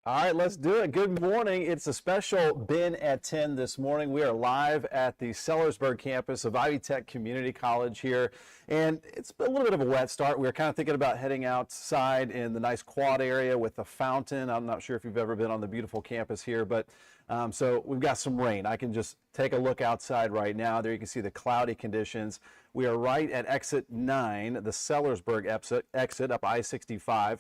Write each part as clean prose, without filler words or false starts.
All right, let's do it. Good morning. It's a special Ben at 10 this morning. We are live at the Sellersburg campus of Ivy Tech Community College here. And it's a little bit of a wet start. We were kind of thinking about heading outside in the nice quad area with the fountain. I'm not sure if you've ever been on the beautiful campus here, but so we've got some rain. I can just take a look outside right now. There you can see the cloudy conditions. We are right at exit 9, the Sellersburg exit up I-65.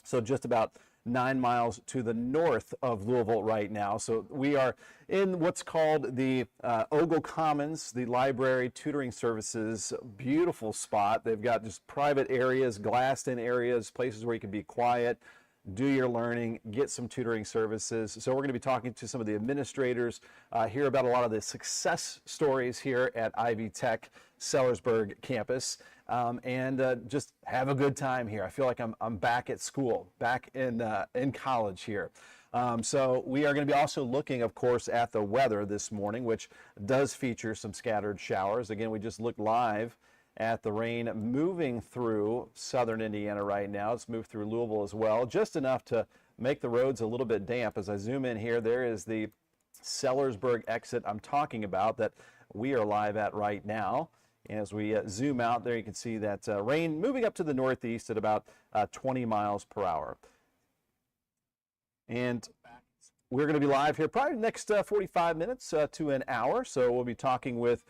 So just about 9 miles to the north of Louisville right now. So we are in what's called the Ogle Commons, the library tutoring services. Beautiful spot. They've got just private areas, glassed in areas, places where you can be quiet, do your learning, get some tutoring services. So we're going to be talking to some of the administrators, hear about a lot of the success stories here at Ivy Tech Sellersburg campus, and just have a good time here. I feel like I'm back at school, back in college here. So we are going to be also looking, of course, at the weather this morning, which does feature some scattered showers. Again, we just looked live at the rain moving through southern Indiana right now. It's moved through Louisville as well, just enough to make the roads a little bit damp. As I zoom in here, there is the Sellersburg exit I'm talking about that we are live at right now. As we zoom out there, you can see that rain moving up to the northeast at about 20 miles per hour. And we're going to be live here probably the next 45 minutes to an hour. So we'll be talking with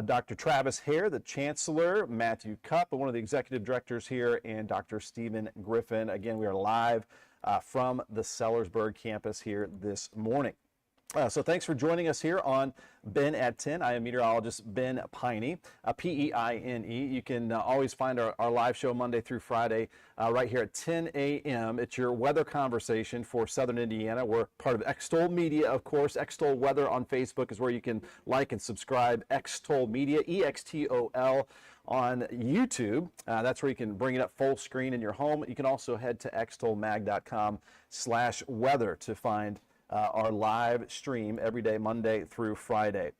Dr. Travis Hare, the Chancellor, Matthew Cupp, one of the executive directors here, and Dr. Stephen Griffin. Again, we are live from the Sellersburg campus here this morning. So thanks for joining us here on Ben at 10. I am meteorologist Ben Peine, P-E-I-N-E. You can always find our live show Monday through Friday right here at 10 a.m. It's your weather conversation for Southern Indiana. We're part of Extol Media, of course. Extol Weather on Facebook is where you can like and subscribe. Extol Media, E-X-T-O-L. On YouTube, that's where you can bring it up full screen in your home. You can also head to extolmag.com/weather to find our live stream every day, Monday through Friday.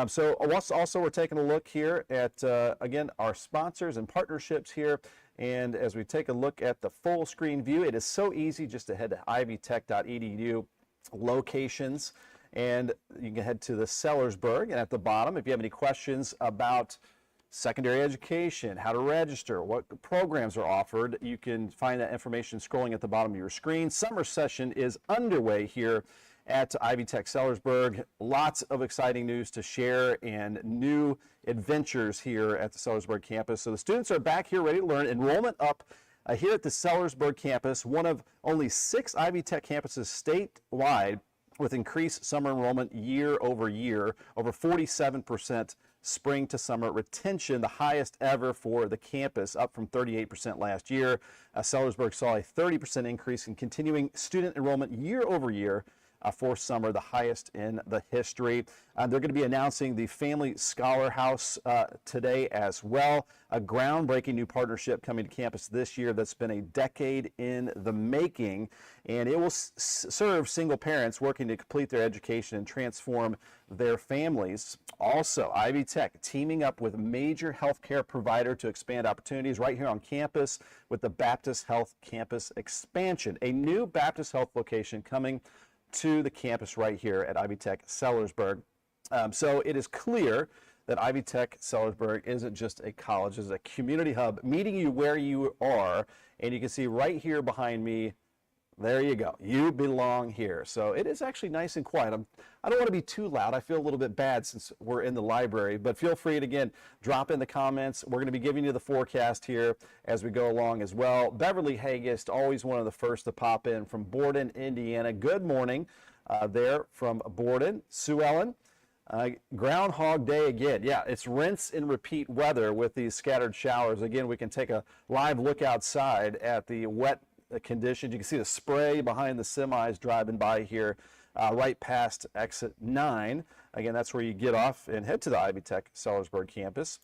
So also we're taking a look here at, again, our sponsors and partnerships here. And as we take a look at the full screen view, it is so easy just to head to ivytech.edu locations. And you can head to the Sellersburg. And at the bottom, if you have any questions about secondary education, how to register, what programs are offered, you can find that information scrolling at the bottom of your screen. Summer session is underway here at Ivy Tech Sellersburg. Lots of exciting news to share and new adventures here at the Sellersburg campus. So the students are back here ready to learn. Enrollment up here at the Sellersburg campus, one of only 6 Ivy Tech campuses statewide with increased summer enrollment year over year, over 47% spring to summer retention, the highest ever for the campus, up from 38% last year. Sellersburg saw a 30% increase in continuing student enrollment year over year for summer, the highest in the history. They're going to be announcing the Family Scholar House today as well, a groundbreaking new partnership coming to campus this year that's been a decade in the making, and it will serve single parents working to complete their education and transform their families. Also, Ivy Tech teaming up with a major healthcare provider to expand opportunities right here on campus with the Baptist Health Campus expansion, a new Baptist Health location coming to the campus right here at Ivy Tech Sellersburg. So it is clear that Ivy Tech Sellersburg isn't just a college, it's a community hub meeting you where you are. And you can see right here behind me, there you go. You belong here. So it is actually nice and quiet. I don't want to be too loud. I feel a little bit bad since we're in the library, but feel free to, again, drop in the comments. We're going to be giving you the forecast here as we go along as well. Beverly Hagist, always one of the first to pop in from Borden, Indiana. Good morning there from Borden. Sue Ellen, Groundhog Day again. Yeah, it's rinse and repeat weather with these scattered showers. Again, we can take a live look outside at the wet conditions. You can see the spray behind the semis driving by here right past exit 9. Again, that's where you get off and head to the Ivy Tech Sellersburg campus.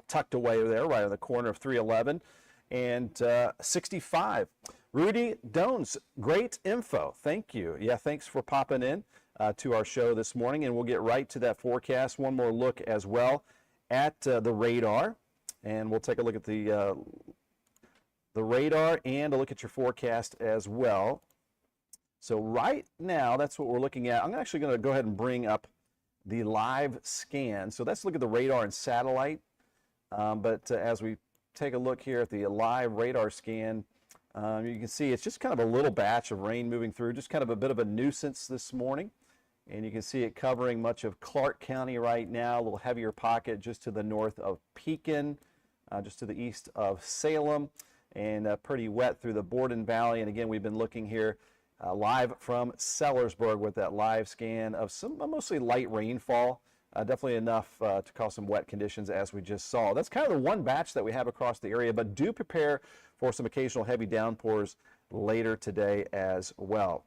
Tucked away there right on the corner of 311 and 65. Rudy Dones, great info. Thank you. Yeah, thanks for popping in to our show this morning, and we'll get right to that forecast. One more look as well at the radar, and we'll take a look at the radar and a look at your forecast as well. So right now, that's what we're looking at. I'm actually going to go ahead and bring up the live scan. So let's look at the radar and satellite. As we take a look here at the live radar scan, you can see it's just kind of a little batch of rain moving through, just kind of a bit of a nuisance this morning. And you can see it covering much of Clark County right now, a little heavier pocket just to the north of Pekin, just to the east of Salem, and pretty wet through the Borden Valley. And again, we've been looking here live from Sellersburg with that live scan of some mostly light rainfall. Definitely enough to cause some wet conditions as we just saw. That's kind of the one batch that we have across the area, but do prepare for some occasional heavy downpours later today as well.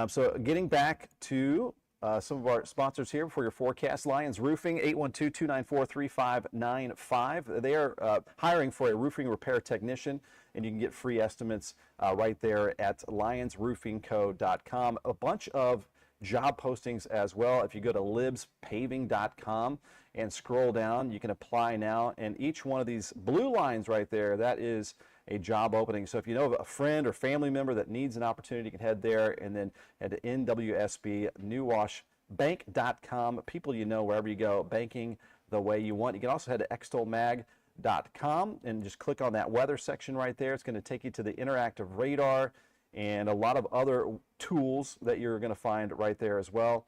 So getting back to some of our sponsors here for your forecast. Lyons Roofing, 812-294-3595. They are hiring for a roofing repair technician, and you can get free estimates right there at lyonsroofingco.com. A bunch of job postings as well. If you go to libspaving.com and scroll down, you can apply now. And each one of these blue lines right there, that is a job opening. So if you know of a friend or family member that needs an opportunity, you can head there, and then head to nwsbnewwashbank.com. People you know wherever you go, banking the way you want. You can also head to extolmag.com and just click on that weather section right there. It's going to take you to the interactive radar and a lot of other tools that you're going to find right there as well.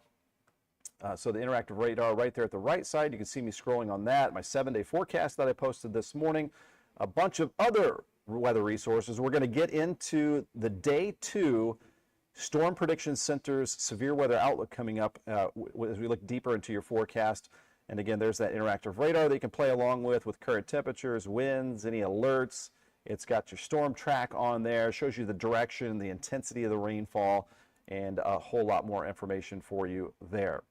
So the interactive radar right there at the right side, you can see me scrolling on that. My 7-day forecast that I posted this morning. A bunch of other weather resources. We're going to get into the Day 2 Storm Prediction Center's severe weather outlook coming up as we look deeper into your forecast. And again, there's that interactive radar that you can play along with current temperatures, winds, any alerts. It's got your storm track on there, shows you the direction, the intensity of the rainfall, and a whole lot more information for you there.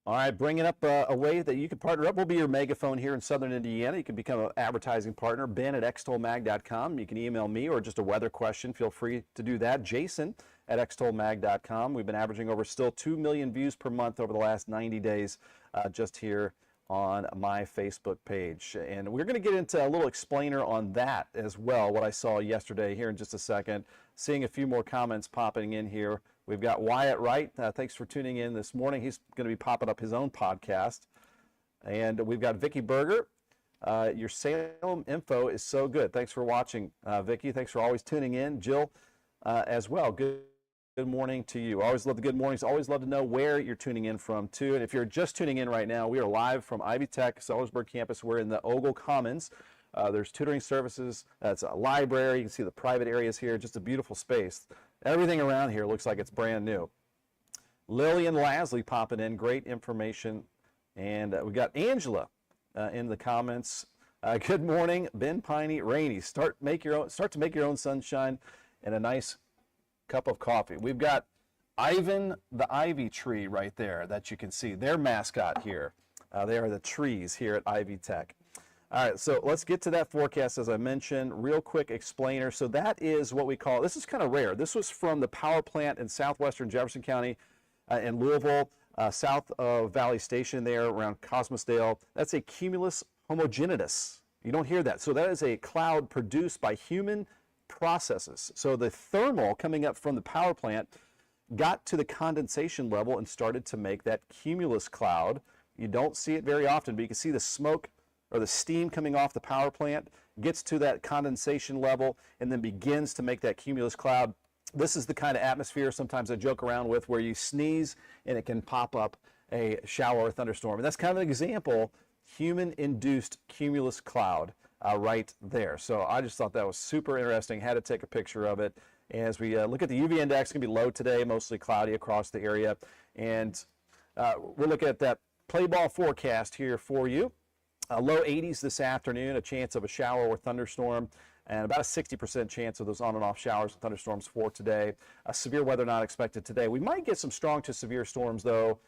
All right, bringing up a way that you can partner up. We'll be your megaphone here in Southern Indiana. You can become an advertising partner, Ben at extolmag.com. You can email me or just a weather question. Feel free to do that. Jason at extolmag.com. We've been averaging over still 2 million views per month over the last 90 days just here on my Facebook page. And we're going to get into a little explainer on that as well, what I saw yesterday here in just a second. Seeing a few more comments popping in here. We've got Wyatt Wright. Thanks for tuning in this morning. He's going to be popping up his own podcast. And we've got Vicki Berger. Your Salem info is so good. Thanks for watching, Vicki. Thanks for always tuning in. Jill as well. Good morning to you. Always love the good mornings. Always love to know where you're tuning in from, too. And if you're just tuning in right now, we are live from Ivy Tech Sellersburg Campus. We're in the Ogle Commons. There's tutoring services. It's a library. You can see the private areas here. Just a beautiful space. Everything around here looks like it's brand new. Lillian Lasley popping in. Great information. And we got Angela in the comments. Good morning, Ben Peine. Rainy. Start to make your own sunshine and a nice cup of coffee. We've got Ivan the Ivy tree right there that you can see. Their mascot here. They are the trees here at Ivy Tech. All right, so let's get to that forecast as I mentioned. Real quick explainer. So that is what we call, this is kind of rare. This was from the power plant in southwestern Jefferson County in Louisville, south of Valley Station there around Cosmosdale. That's a cumulus homogeneous. You don't hear that. So that is a cloud produced by human processes. So the thermal coming up from the power plant got to the condensation level and started to make that cumulus cloud. You don't see it very often, but you can see the smoke or the steam coming off the power plant gets to that condensation level and then begins to make that cumulus cloud. This is the kind of atmosphere sometimes I joke around with where you sneeze and it can pop up a shower or thunderstorm. And that's kind of an example, human-induced cumulus cloud right there. So I just thought that was super interesting. Had to take a picture of it. As we look at the UV index, it's going to be low today, mostly cloudy across the area. And we'll look at that play ball forecast here for you. Low 80s this afternoon, a chance of a shower or thunderstorm, and about a 60% chance of those on and off showers and thunderstorms for today. Severe weather not expected today. We might get some strong to severe storms, though,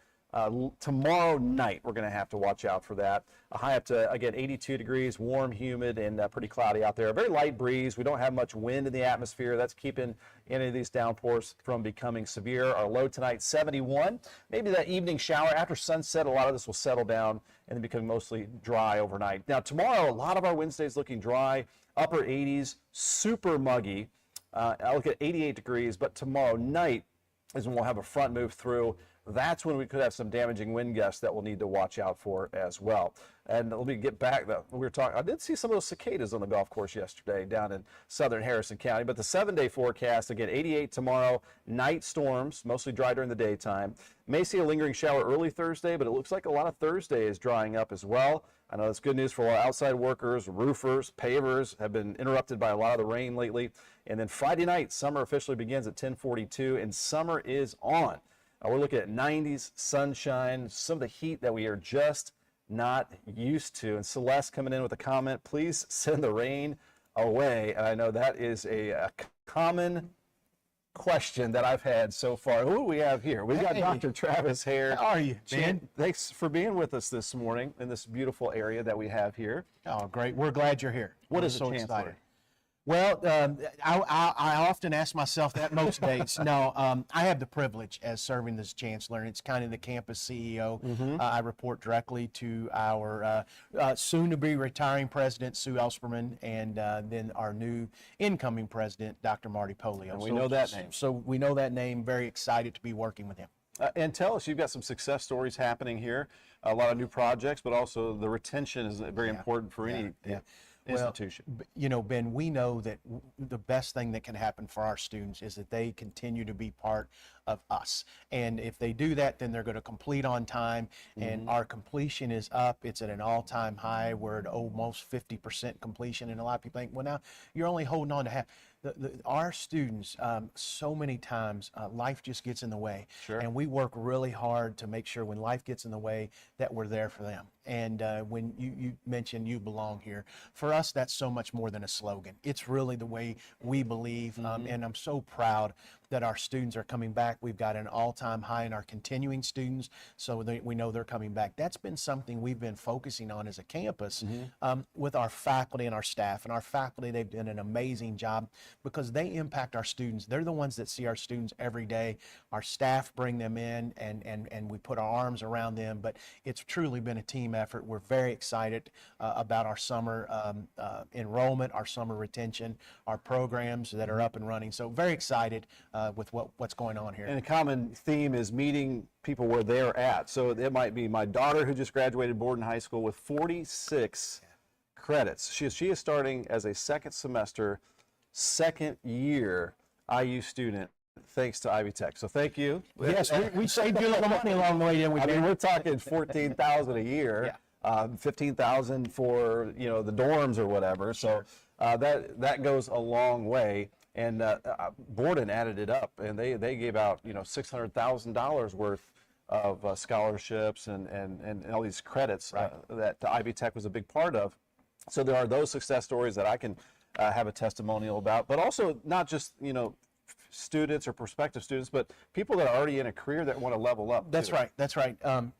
tomorrow night. We're going to have to watch out for that. A high up to, again, 82 degrees, warm, humid, and pretty cloudy out there. A very light breeze. We don't have much wind in the atmosphere. That's keeping any of these downpours from becoming severe. Our low tonight, 71. Maybe that evening shower after sunset, a lot of this will settle down and then become mostly dry overnight. Now, tomorrow, a lot of our Wednesdays looking dry, upper 80s, super muggy. I look at 88 degrees, but tomorrow night is when we'll have a front move through. That's when we could have some damaging wind gusts that we'll need to watch out for as well. And let me get back. We were talking. I did see some of those cicadas on the golf course yesterday down in southern Harrison County. But the 7-day forecast, again, 88 tomorrow, night storms, mostly dry during the daytime. May see a lingering shower early Thursday, but it looks like a lot of Thursday is drying up as well. I know that's good news for a lot of outside workers, roofers, pavers have been interrupted by a lot of the rain lately. And then Friday night, summer officially begins at 10:42, and summer is on. We're looking at 90s, sunshine, some of the heat that we are just not used to. And Celeste coming in with a comment, please send the rain away. And I know that is a common question that I've had so far. Who do we have here? We've got Dr. Travis Hare. How are you, Ben? Thanks for being with us this morning in this beautiful area that we have here. Oh, great. We're glad you're here. What is so the Chancellor? excited. Well, I often ask myself that most days. No, I have the privilege as serving as chancellor, and it's kind of the campus CEO. I report directly to our soon-to-be retiring president, Sue Elsperman, and then our new incoming president, Dr. Marty Polio. And we know that name. So we know that name. Very excited to be working with him. And tell us, you've got some success stories happening here, a lot of new projects, but also the retention is very important for any institution. Well, you know, Ben, we know that the best thing that can happen for our students is that they continue to be part of us. And if they do that, then they're going to complete on time. And our completion is up. It's at an all-time high. We're at almost 50% completion. And a lot of people think, well, now you're only holding on to half. Our students, so many times, life just gets in the way. Sure. And we work really hard to make sure when life gets in the way that we're there for them. And when you mentioned you belong here, for us, that's so much more than a slogan. It's really the way we believe. And I'm so proud that our students are coming back. We've got an all-time high in our continuing students, so we know they're coming back. That's been something we've been focusing on as a campus with our faculty and our staff. And our faculty, they've done an amazing job because they impact our students. They're the ones that see our students every day. Our staff bring them in, and we put our arms around them, but it's truly been a team effort. We're very excited about our summer enrollment, our summer retention, our programs that are up and running. So very excited with what's going on here. And a common theme is meeting people where they're at. So it might be my daughter who just graduated Borden High School with 46 credits. She is starting as a second semester, second year IU student, thanks to Ivy Tech. So thank you. Yes, we saved you a little money along the way, didn't we? I mean, we're talking $14,000 a year, $15,000 for the dorms or whatever. So that goes a long way. And Borden added it up, and they gave out $600,000 worth of scholarships and all these credits that Ivy Tech was a big part of. So there are those success stories that I can have a testimonial about, but also not just students or prospective students, but people that are already in a career that want to level up. That's right. That's right.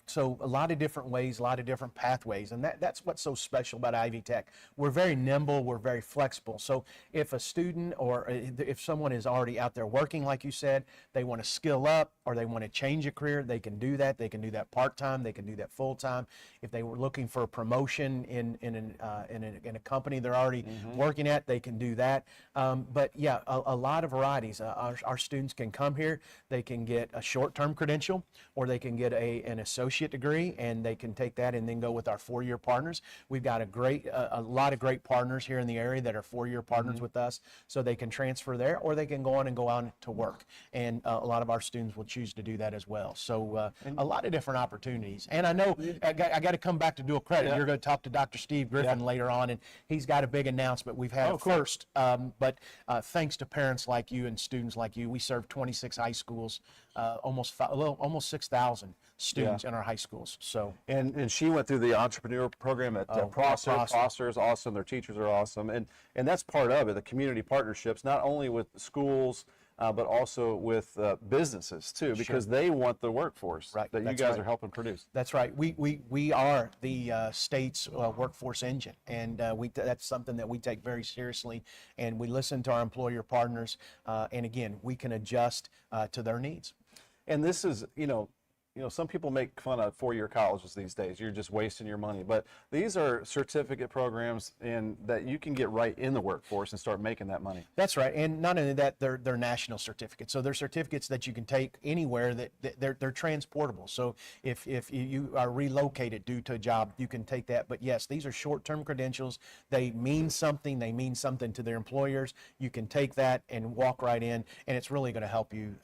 So a lot of different ways, a lot of different pathways, and that's what's so special about Ivy Tech. We're very nimble. We're very flexible. So if a student or if someone is already out there working, like you said, they want to skill up or they want to change a career, they can do that. They can do that part-time. They can do that full-time. If they were looking for a promotion in a company they're already working at, they can do that. But yeah, a lot of varieties. Our students can come here, they can get a short-term credential, or they can get an associate degree, and they can take that and then go with our four-year partners. We've got a lot of great partners here in the area that are four-year partners with us, so they can transfer there, or they can go on to work. And a lot of our students will choose to do that as well. So a lot of different opportunities. And I know I got to come back to dual credit. You're going to talk to Dr. Steve Griffin later on, and he's got a big announcement we've had first. But thanks to parents like you and students like you, we serve 26 high schools, almost 6,000 students in our high schools. So and she went through the entrepreneur program at Prosser. Prosser is awesome. Their teachers are awesome, and that's part of it. The community partnerships, not only with schools, but also with businesses too, because they want the workforce that you guys are helping produce. That's right. We are the state's workforce engine, and that's something that we take very seriously, and we listen to our employer partners, and again, we can adjust to their needs. And this is, some people make fun of four-year colleges these days. You're just wasting your money. But these are certificate programs and that you can get right in the workforce and start making that money. That's right. And not only that, they're national certificates. So they're certificates that you can take anywhere that they're transportable. So if you are relocated due to a job, you can take that. But yes, these are short-term credentials. They mean something. They mean something to their employers. You can take that and walk right in, and it's really going to help you.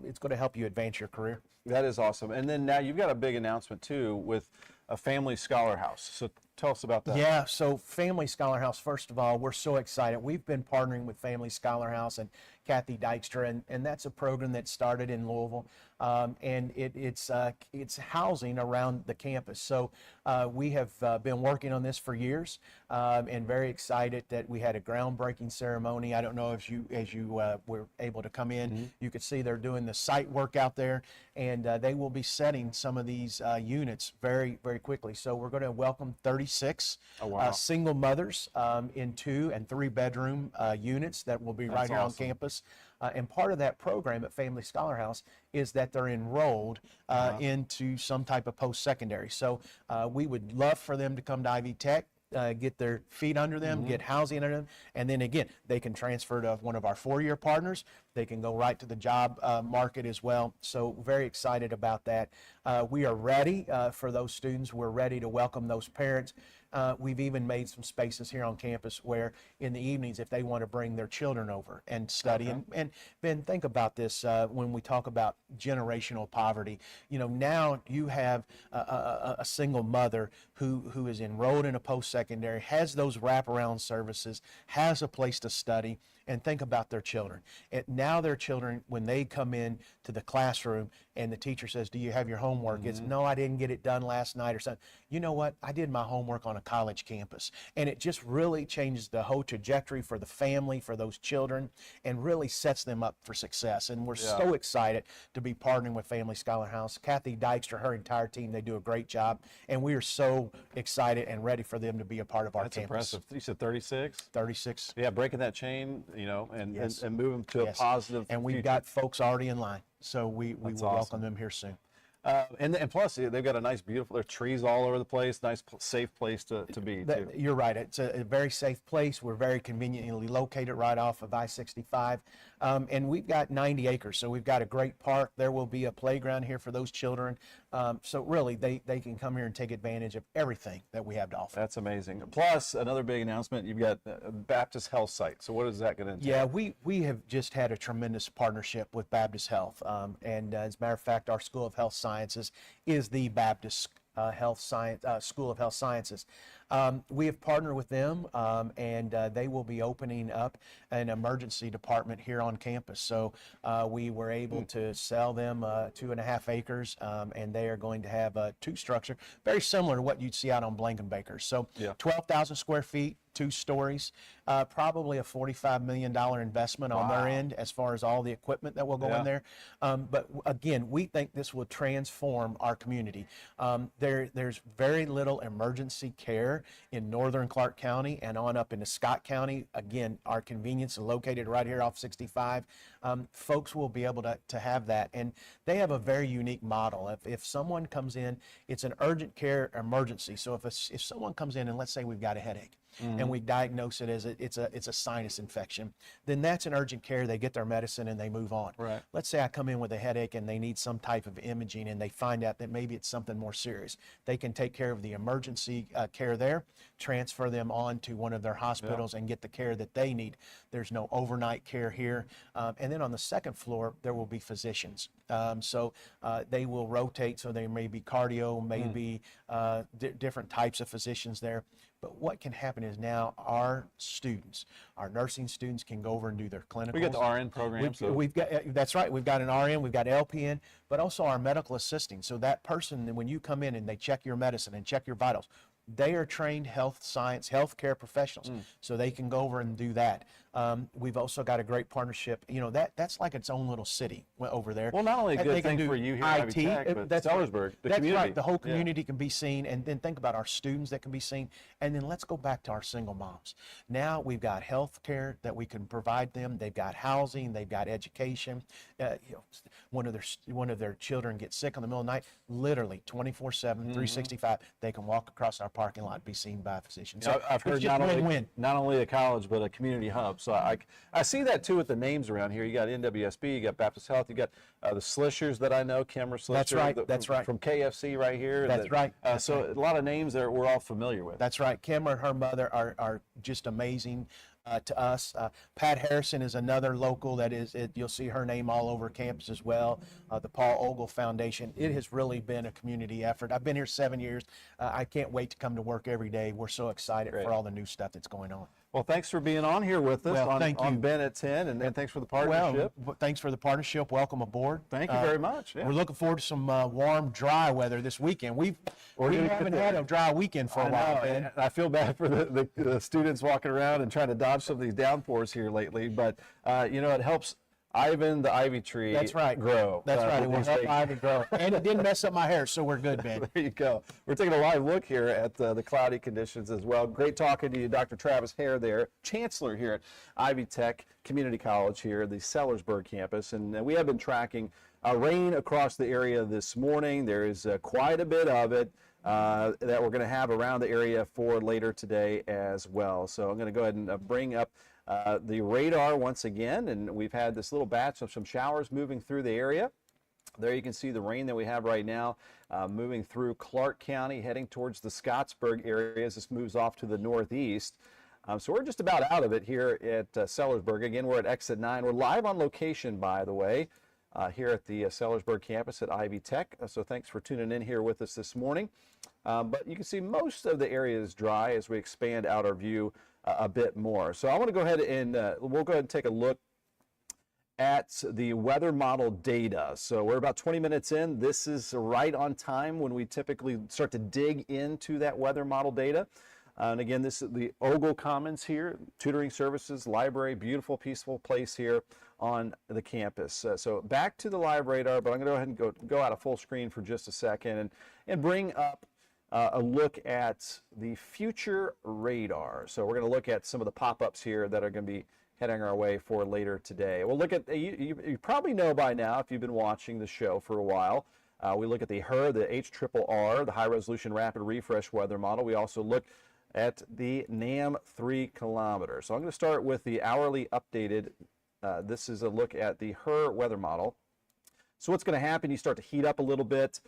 It's going to help you advance your career. That is awesome. And then now you've got a big announcement too with a Family Scholar House. So tell us about that. Yeah, so Family Scholar House, first of all, we're so excited. We've been partnering with Family Scholar House and Kathy Dykstra, and that's a program that started in Louisville, and it's housing around the campus. So we have been working on this for years, and very excited that we had a groundbreaking ceremony. I don't know if as you were able to come in, you could see they're doing the site work out there, and they will be setting some of these units very, very quickly. So we're going to welcome 36 single mothers in 2 and 3 bedroom units that will be right here on campus. And part of that program at Family Scholar House is that they're enrolled into some type of post-secondary. So we would love for them to come to Ivy Tech, get their feet under them, get housing under them, and then again, they can transfer to one of our 4-year partners. They can go right to the job market as well. So very excited about that. We are ready for those students. We're ready to welcome those parents. We've even made some spaces here on campus where in the evenings, if they want to bring their children over and study. And Ben, think about this when we talk about generational poverty. Now you have a single mother who is enrolled in a post-secondary, has those wraparound services, has a place to study, and think about their children. And now their children, when they come in to the classroom and the teacher says, do you have your homework? It's, no, I didn't get it done last night or something. You know what? I did my homework on a college campus. And it just really changes the whole trajectory for the family, for those children, and really sets them up for success. And we're so excited to be partnering with Family Scholar House. Kathy Dykstra, her entire team, they do a great job. And we are so excited and ready for them to be a part of our campus. That's impressive. You said 36? 36. Yeah, breaking that chain, and move them to a positive And we've future. got folks already in line, so we will awesome. welcome them here soon. And plus, they've got a nice, beautiful, there are trees all over the place, nice, safe place to be, too. You're right. It's a very safe place. We're very conveniently located right off of I-65. And we've got 90 acres, so we've got a great park. There will be a playground here for those children. So really, they can come here and take advantage of everything that we have to offer. That's amazing. Plus, another big announcement, you've got a Baptist Health site. So what is that going to entail? Yeah, we have just had a tremendous partnership with Baptist Health. And as a matter of fact, our School of Health Sciences is the Baptist School of Health Sciences. We have partnered with them, and they will be opening up an emergency department here on campus. So we were able to sell them 2.5 acres, and they are going to have a 2 structure, very similar to what you'd see out on Blankenbaker. So 12,000 square feet, 2 stories, probably a $45 million investment on their end as far as all the equipment that will go in there. But again, we think this will transform our community. There's very little emergency care in northern Clark County and on up into Scott County. Again, our convenience is located right here off 65. Folks will be able to have that. And they have a very unique model. If someone comes in, it's an urgent care emergency. So if someone comes in and let's say we've got a headache, and we diagnose it as it's a sinus infection, then that's an urgent care. They get their medicine and they move on. Right. Let's say I come in with a headache and they need some type of imaging and they find out that maybe it's something more serious. They can take care of the emergency care there, transfer them on to one of their hospitals and get the care that they need. There's no overnight care here. And then on the second floor, there will be physicians. So they will rotate, so there may be cardio, maybe different types of physicians there. But what can happen is now our students, our nursing students can go over and do their clinicals. We got the RN program. We've got, that's right, we've got an RN, we've got LPN, but also our medical assisting. So that person, when you come in and they check your medicine and check your vitals, they are trained healthcare professionals, so they can go over and do that. We've also got a great partnership. You know, that's like its own little city over there. Well, not only a They good can thing do for you here at Ivy Tech, but that's Sellersburg, the that's community. right. The whole Yeah. community can be seen, and then think about our students that can be seen. And then let's go back to our single moms. Now we've got health care that we can provide them. They've got housing. They've got education. You know, one of their children gets sick in the middle of the night. Literally 24/7, 365. They can walk across our parking lot and be seen by a physician. So I've heard it's just win-win. not only a college, but a community hub. So I see that too with the names around here. You got NWSB, you got Baptist Health, you got the Slishers that I know, Kimmer Slisher. That's right, that's right. From KFC right here. That's right, that's so right. a lot of names that we're all familiar with. That's right. Kimmer and her mother are just amazing to us. Pat Harrison is another local that you'll see her name all over campus as well. The Paul Ogle Foundation. It has really been a community effort. I've been here 7 years. I can't wait to come to work every day. We're so excited for all the new stuff that's going on. Well, thanks for being on here with us on you. Ben at 10, and thanks for the partnership. Well, thanks for the partnership. Welcome aboard. Thank you very much. Yeah. We're looking forward to some warm, dry weather this weekend. We haven't had a dry weekend for a while, Ben. And I feel bad for the students walking around and trying to dodge some of these downpours here lately, but you know, it helps Ivan the ivy tree grow. That's right. It with will these help things. Ivy grow. And it didn't mess up my hair, so we're good, Ben. There you go. We're taking a live look here at the cloudy conditions as well. Great talking to you, Dr. Travis Hare there, Chancellor here at Ivy Tech Community College here at the Sellersburg campus. And we have been tracking rain across the area this morning. There is quite a bit of it that we're going to have around the area for later today as well. So I'm going to go ahead and bring up the radar once again, and we've had this little batch of some showers moving through the area. There you can see the rain that we have right now moving through Clark County, heading towards the Scottsburg area as this moves off to the northeast. So we're just about out of it here at Sellersburg. Again, we're at exit 9. We're live on location, by the way, here at the Sellersburg campus at Ivy Tech. So thanks for tuning in here with us this morning. But you can see most of the area is dry as we expand out our view a bit more. So I want to go ahead and we'll go ahead and take a look at the weather model data. So we're about 20 minutes in. This is right on time when we typically start to dig into that weather model data. And again, this is the Ogle Commons here, tutoring services, library, beautiful, peaceful place here on the campus. So back to the live radar, but I'm going to go ahead and go out of full screen for just a second and bring up a look at the future radar. So we're going to look at some of the pop-ups here that are going to be heading our way for later today. We'll look at, you probably know by now if you've been watching the show for a while, we look at the HRR, the HRRR, the High Resolution Rapid Refresh Weather Model. We also look at the NAM 3 kilometer. So I'm going to start with the hourly updated. This is a look at the HRRR weather model. So what's going to happen, you start to heat up a little bit.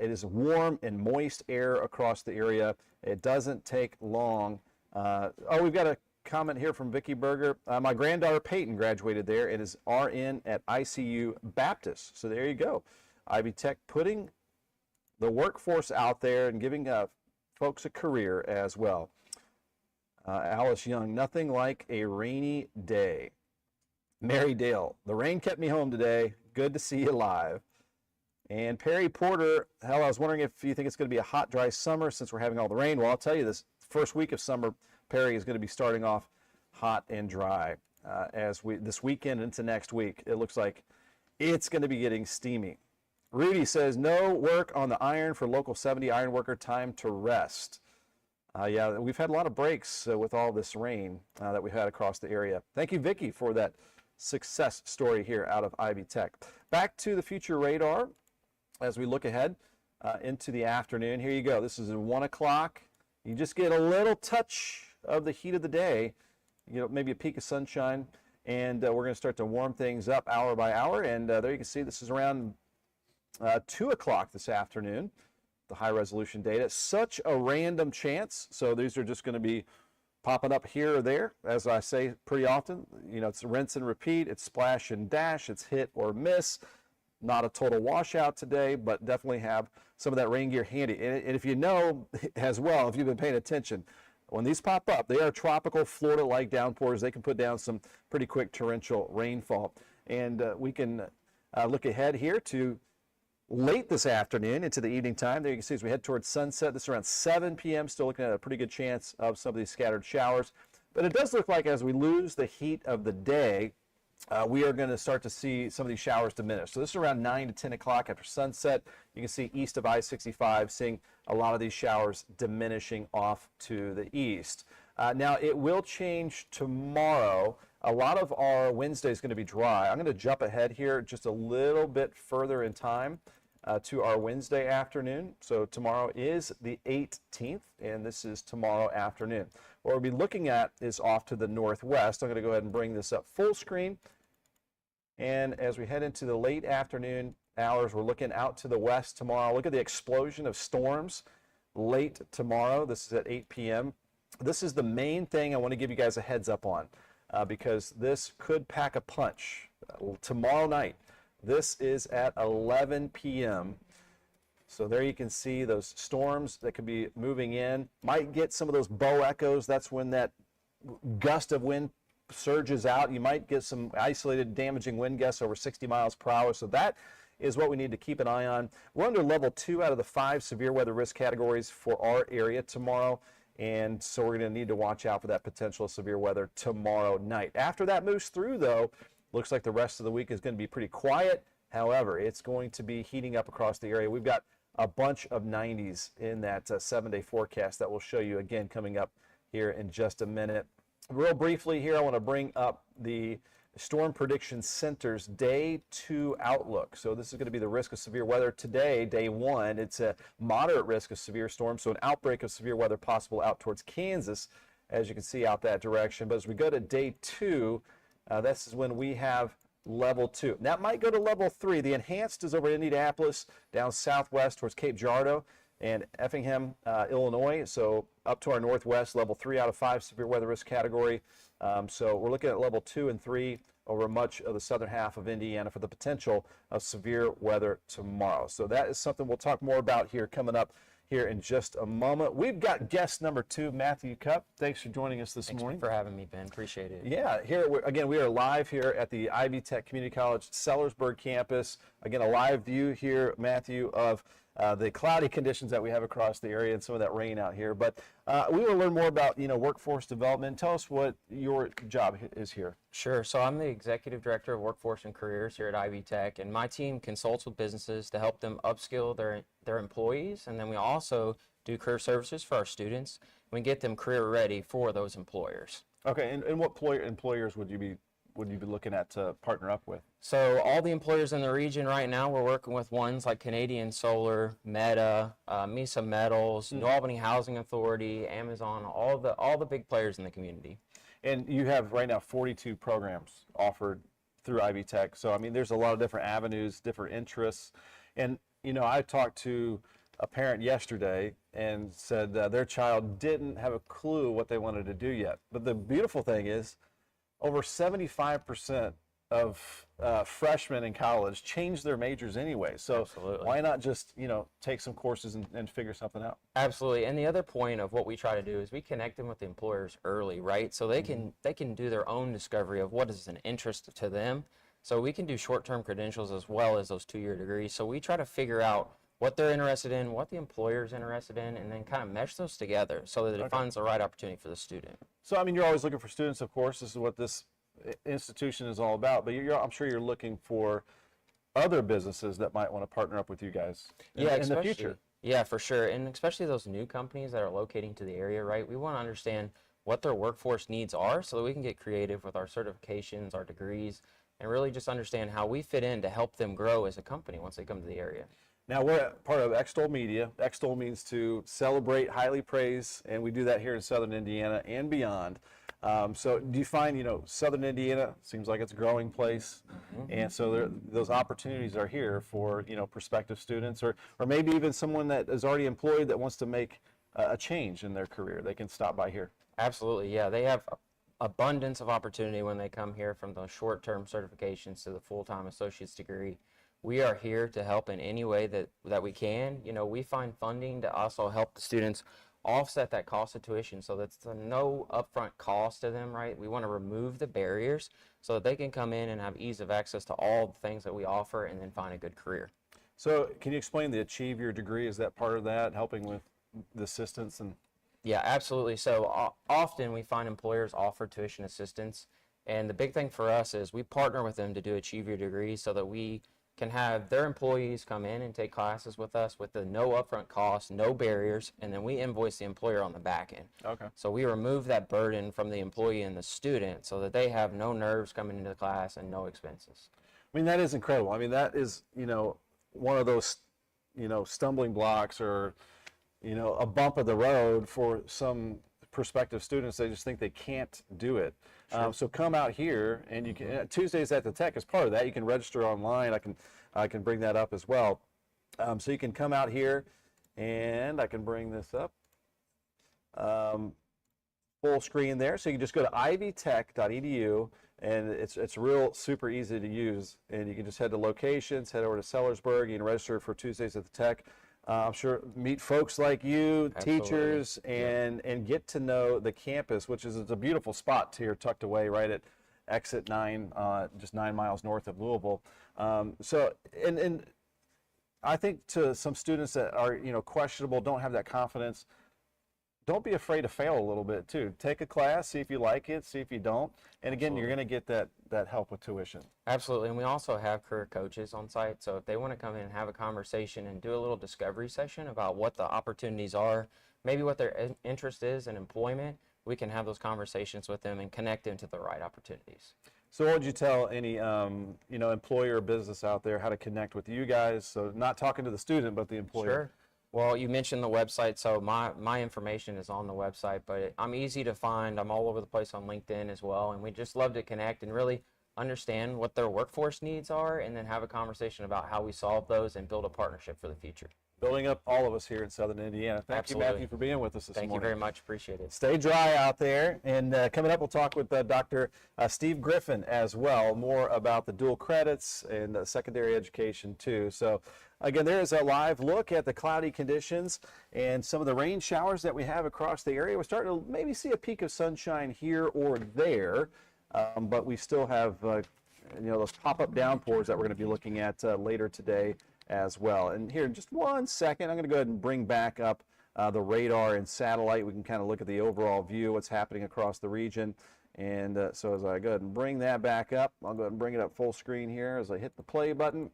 It is warm and moist air across the area. It doesn't take long. We've got a comment here from Vicki Berger. My granddaughter Peyton graduated there and is RN at ICU Baptist. So there you go. Ivy Tech putting the workforce out there and giving folks a career as well. Alice Young, nothing like a rainy day. Mary Dale, the rain kept me home today. Good to see you live. And Perry Porter, I was wondering if you think it's going to be a hot, dry summer since we're having all the rain. Well, I'll tell you, this first week of summer, Perry is going to be starting off hot and dry this weekend into next week. It looks like it's going to be getting steamy. Rudy says, no work on the iron for local 70 iron worker, time to rest. Yeah, we've had a lot of breaks with all this rain that we've had across the area. Thank you, Vicki, for that success story here out of Ivy Tech. Back to the future radar as we look ahead into the afternoon. Here you go. This is at 1 o'clock. You just get a little touch of the heat of the day, maybe a peak of sunshine, and we're going to start to warm things up hour by hour. And there you can see this is around 2 o'clock this afternoon, the high resolution data. Such a random chance. So these are just going to be popping up here or there, as I say pretty often. It's rinse and repeat. It's splash and dash. It's hit or miss. Not a total washout today, but definitely have some of that rain gear handy. And if you know as well, if you've been paying attention, when these pop up, they are tropical Florida-like downpours. They can put down some pretty quick torrential rainfall. And we can look ahead here to late this afternoon into the evening time. There you can see as we head towards sunset, this is around 7 p.m. Still looking at a pretty good chance of some of these scattered showers. But it does look like as we lose the heat of the day, we are going to start to see some of these showers diminish. So this is around 9 to 10 o'clock after sunset. You can see east of I-65, seeing a lot of these showers diminishing off to the east. Now, it will change tomorrow. A lot of our Wednesday is going to be dry. I'm going to jump ahead here just a little bit further in time to our Wednesday afternoon. So tomorrow is the 18th, and this is tomorrow afternoon. What we'll be looking at is off to the northwest. I'm going to go ahead and bring this up full screen. And as we head into the late afternoon hours, we're looking out to the west tomorrow. Look at the explosion of storms late tomorrow. This is at 8 p.m. This is the main thing I want to give you guys a heads up on because this could pack a punch tomorrow night. This is at 11 p.m. So there you can see those storms that could be moving in. Might get some of those bow echoes. That's when that gust of wind surges out. You might get some isolated damaging wind gusts over 60 miles per hour. So that is what we need to keep an eye on. We're under level 2 out of the 5 severe weather risk categories for our area tomorrow. And so we're going to need to watch out for that potential severe weather tomorrow night. After that moves through, though, looks like the rest of the week is going to be pretty quiet. However, it's going to be heating up across the area. We've got a bunch of 90s in that 7-day forecast that we'll show you again coming up here in just a minute. Real briefly here, I want to bring up the Storm Prediction Center's Day 2 outlook. So this is going to be the risk of severe weather today, Day 1. It's a moderate risk of severe storms, so an outbreak of severe weather possible out towards Kansas, as you can see out that direction. But as we go to Day 2, this is when we have level 2. That might go to level 3. The enhanced is over Indianapolis, down southwest towards Cape Girardeau and Effingham, Illinois. So up to our northwest, level 3 out of 5 severe weather risk category. So we're looking at level 2 and 3 over much of the southern half of Indiana for the potential of severe weather tomorrow. So that is something we'll talk more about here coming up here in just a moment. We've got guest number 2, Matthew Cupp. Thanks for joining us this morning. Thanks for having me, Ben. Appreciate it. Yeah, again, we are live here at the Ivy Tech Community College Sellersburg Campus. Again, a live view here, Matthew, of the cloudy conditions that we have across the area and some of that rain out here. But we want to learn more about, workforce development. Tell us what your job is here. Sure. So I'm the Executive Director of Workforce and Careers here at Ivy Tech, and my team consults with businesses to help them upskill their employees, and then we also do career services for our students. We get them career ready for those employers. Okay, and what employers would you be looking at to partner up with? So all the employers in the region right now, we're working with ones like Canadian Solar, Meta, Mesa Metals, New Albany Housing Authority, Amazon, all the big players in the community. And you have right now 42 programs offered through Ivy Tech. So, I mean, there's a lot of different avenues, different interests. And, I talked to a parent yesterday and said their child didn't have a clue what they wanted to do yet. But the beautiful thing is over 75% of freshmen in college change their majors anyway. So Absolutely. Why not just, take some courses and figure something out? Absolutely. And the other point of what we try to do is we connect them with the employers early, right? So they can do their own discovery of what is an interest to them. So we can do short-term credentials as well as those 2-year degrees. So we try to figure out what they're interested in, what the employer's interested in, and then kind of mesh those together so that it finds the right opportunity for the student. So, I mean, you're always looking for students, of course. This is what this institution is all about. But I'm sure you're looking for other businesses that might want to partner up with you guys in the future. Yeah, for sure. And especially those new companies that are locating to the area, right? We want to understand what their workforce needs are so that we can get creative with our certifications, our degrees, and really just understand how we fit in to help them grow as a company once they come to the area. Now, we're part of Extol Media. Extol means to celebrate, highly praise, and we do that here in Southern Indiana and beyond. So do you find, Southern Indiana seems like it's a growing place, and so those opportunities are here for, prospective students or maybe even someone that is already employed that wants to make a change in their career. They can stop by here. Absolutely, yeah. They have abundance of opportunity when they come here, from those short-term certifications to the full-time associate's degree. We are here to help in any way that we can. We find funding to also help the students offset that cost of tuition, so that's no upfront cost to them, right? We want to remove the barriers so that they can come in and have ease of access to all the things that we offer and then find a good career. So can you explain the Achieve Your Degree? Is that part of that, helping with the assistance? And Yeah, absolutely. So often we find employers offer tuition assistance, and the big thing for us is we partner with them to do Achieve Your Degree so that we can have their employees come in and take classes with us with the no upfront cost, no barriers, and then we invoice the employer on the back end. Okay. So we remove that burden from the employee and the student so that they have no nerves coming into the class and no expenses. I mean, that is incredible. I mean, that is, one of those, stumbling blocks or, a bump of the road for some prospective students. They just think they can't do it. So come out here, and you can, Tuesdays at the Tech is part of that. You can register online. I can bring that up as well. So you can come out here, and I can bring this up. Full screen there. So you can just go to ivytech.edu, and it's real super easy to use. And you can just head to locations, head over to Sellersburg. You can register for Tuesdays at the Tech. I'm sure meet folks like you, Absolutely. teachers, and get to know the campus, which is, it's a beautiful spot here, tucked away right at exit 9, just 9 miles north of Louisville. So I think to some students that are questionable, don't have that confidence, don't be afraid to fail a little bit too. Take a class, see if you like it, see if you don't, and again, you're going to get that help with tuition. Absolutely, and we also have career coaches on site, so if they want to come in and have a conversation and do a little discovery session about what the opportunities are, maybe what their interest is in employment, we can have those conversations with them and connect them to the right opportunities. So what would you tell any employer or business out there how to connect with you guys? So not talking to the student, but the employer. Sure. Well, you mentioned the website, so my information is on the website, but I'm easy to find. I'm all over the place on LinkedIn as well, and we just love to connect and really understand what their workforce needs are and then have a conversation about how we solve those and build a partnership for the future. Building up all of us here in Southern Indiana. Thank Absolutely. you, Matthew, for being with us this Thank morning. you very much. Appreciate it. Stay dry out there. And coming up, we'll talk with Dr. Steve Griffin as well, more about the dual credits and secondary education too. So again, there is a live look at the cloudy conditions and some of the rain showers that we have across the area. We're starting to maybe see a peak of sunshine here or there, but we still have those pop-up downpours that we're going to be looking at later today as well. And here in just 1 second, I'm going to go ahead and bring back up the radar and satellite. We can kind of look at the overall view, what's happening across the region. And so as I go ahead and bring that back up, I'll go ahead and bring it up full screen here as I hit the play button.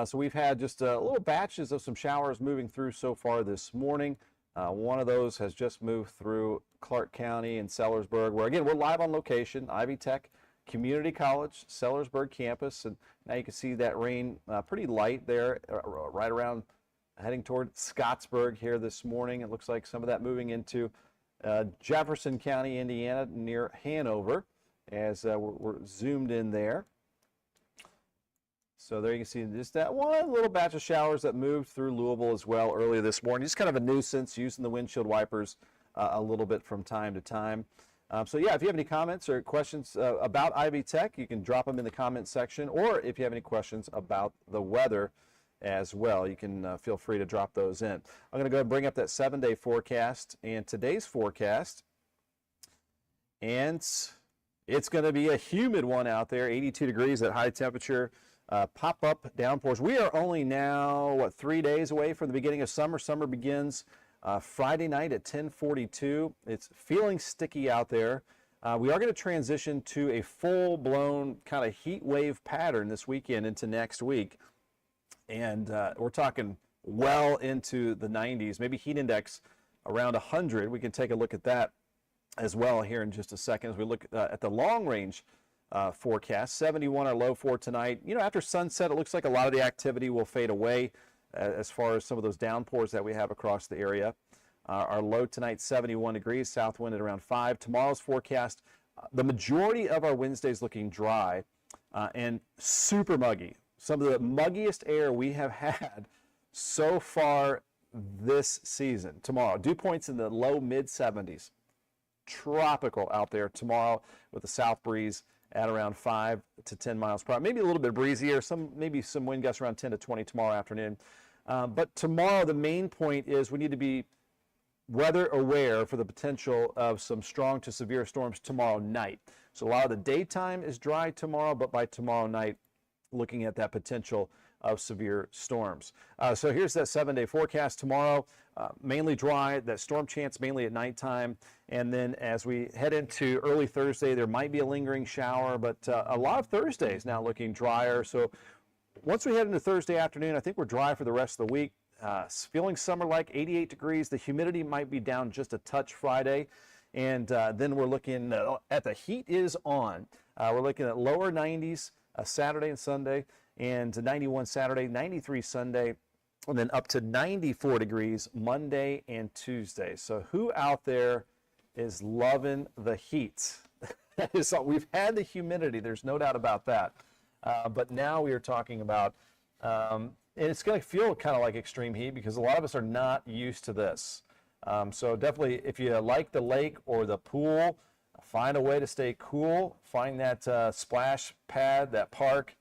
So we've had just little batches of some showers moving through so far this morning. One of those has just moved through Clark County and Sellersburg, where again, we're live on location, Ivy Tech Community College, Sellersburg Campus, and now you can see that rain pretty light there, right around heading toward Scottsburg here this morning. It looks like some of that moving into Jefferson County, Indiana, near Hanover, as we're zoomed in there. So there you can see just that one little batch of showers that moved through Louisville as well earlier this morning. Just kind of a nuisance, using the windshield wipers a little bit from time to time. So yeah, if you have any comments or questions about Ivy Tech, you can drop them in the comment section, or if you have any questions about the weather as well, you can feel free to drop those in. I'm going to go ahead and bring up that 7-day forecast and today's forecast. And it's going to be a humid one out there, 82 degrees at high temperature. Pop-up downpours. We are only now, 3 days away from the beginning of summer. Summer begins Friday night at 10:42. It's feeling sticky out there. We are going to transition to a full-blown kind of heat wave pattern this weekend into next week. And we're talking well into the 90s, maybe heat index around 100. We can take a look at that as well here in just a second as we look at the long-range forecast. 71 our low for tonight. After sunset, it looks like a lot of the activity will fade away as far as some of those downpours that we have across the area. Our low tonight, 71 degrees, south wind at around 5. Tomorrow's forecast, the majority of our Wednesdays looking dry and super muggy. Some of the muggiest air we have had so far this season. Tomorrow, dew points in the low mid 70s. Tropical out there tomorrow with the south breeze at around 5 to 10 miles per hour. Maybe a little bit breezier, maybe some wind gusts around 10 to 20 tomorrow afternoon. But tomorrow, the main point is we need to be weather aware for the potential of some strong to severe storms tomorrow night. So a lot of the daytime is dry tomorrow, but by tomorrow night, looking at that potential of severe storms. So here's that 7-day forecast tomorrow. mainly dry, that storm chance mainly at nighttime. And then as we head into early Thursday, there might be a lingering shower, but a lot of Thursdays now looking drier. So once we head into Thursday afternoon, I think we're dry for the rest of the week. Feeling summer-like, 88 degrees. The humidity might be down just a touch Friday. And then we're looking at the heat is on. We're looking at lower 90s Saturday and Sunday, and 91 Saturday, 93 Sunday, and then up to 94 degrees Monday and Tuesday. So who out there is loving the heat? So we've had the humidity, there's no doubt about that. But now we are talking about, and it's going to feel kind of like extreme heat because a lot of us are not used to this. So definitely, if you like the lake or the pool, find a way to stay cool. Find that splash pad, that park,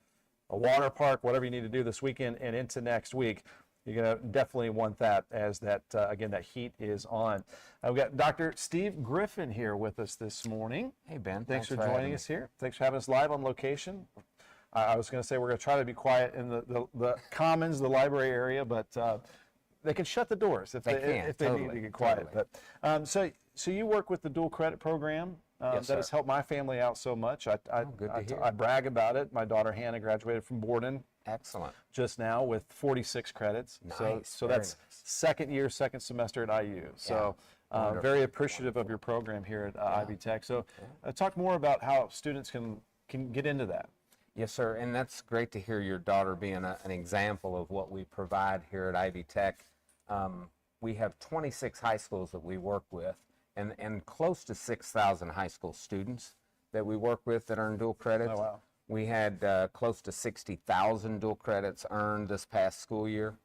a water park, whatever you need to do this weekend and into next week. You're going to definitely want that as that, again, that heat is on. We've got Dr. Steve Griffin here with us this morning. Hey, Ben. Thanks for joining us here. Thanks for having us live on location. I was going to say we're going to try to be quiet in the commons, the library area, but they can shut the doors if they need to get quiet. Totally. But so you work with the dual credit program. Yes, that has sir. helped my family out so much. Good to hear. I brag about it. My daughter Hannah graduated from Borden Excellent. just now with 46 credits. Nice, So very that's nice. second year, second semester at IU. So very appreciative of your program here at Ivy Tech. So talk more about how students can get into that. Yes, sir. And that's great to hear your daughter being an example of what we provide here at Ivy Tech. We have 26 high schools that we work with and close to 6,000 high school students that we work with that earn dual credits. Oh, wow. We had close to 60,000 dual credits earned this past school year.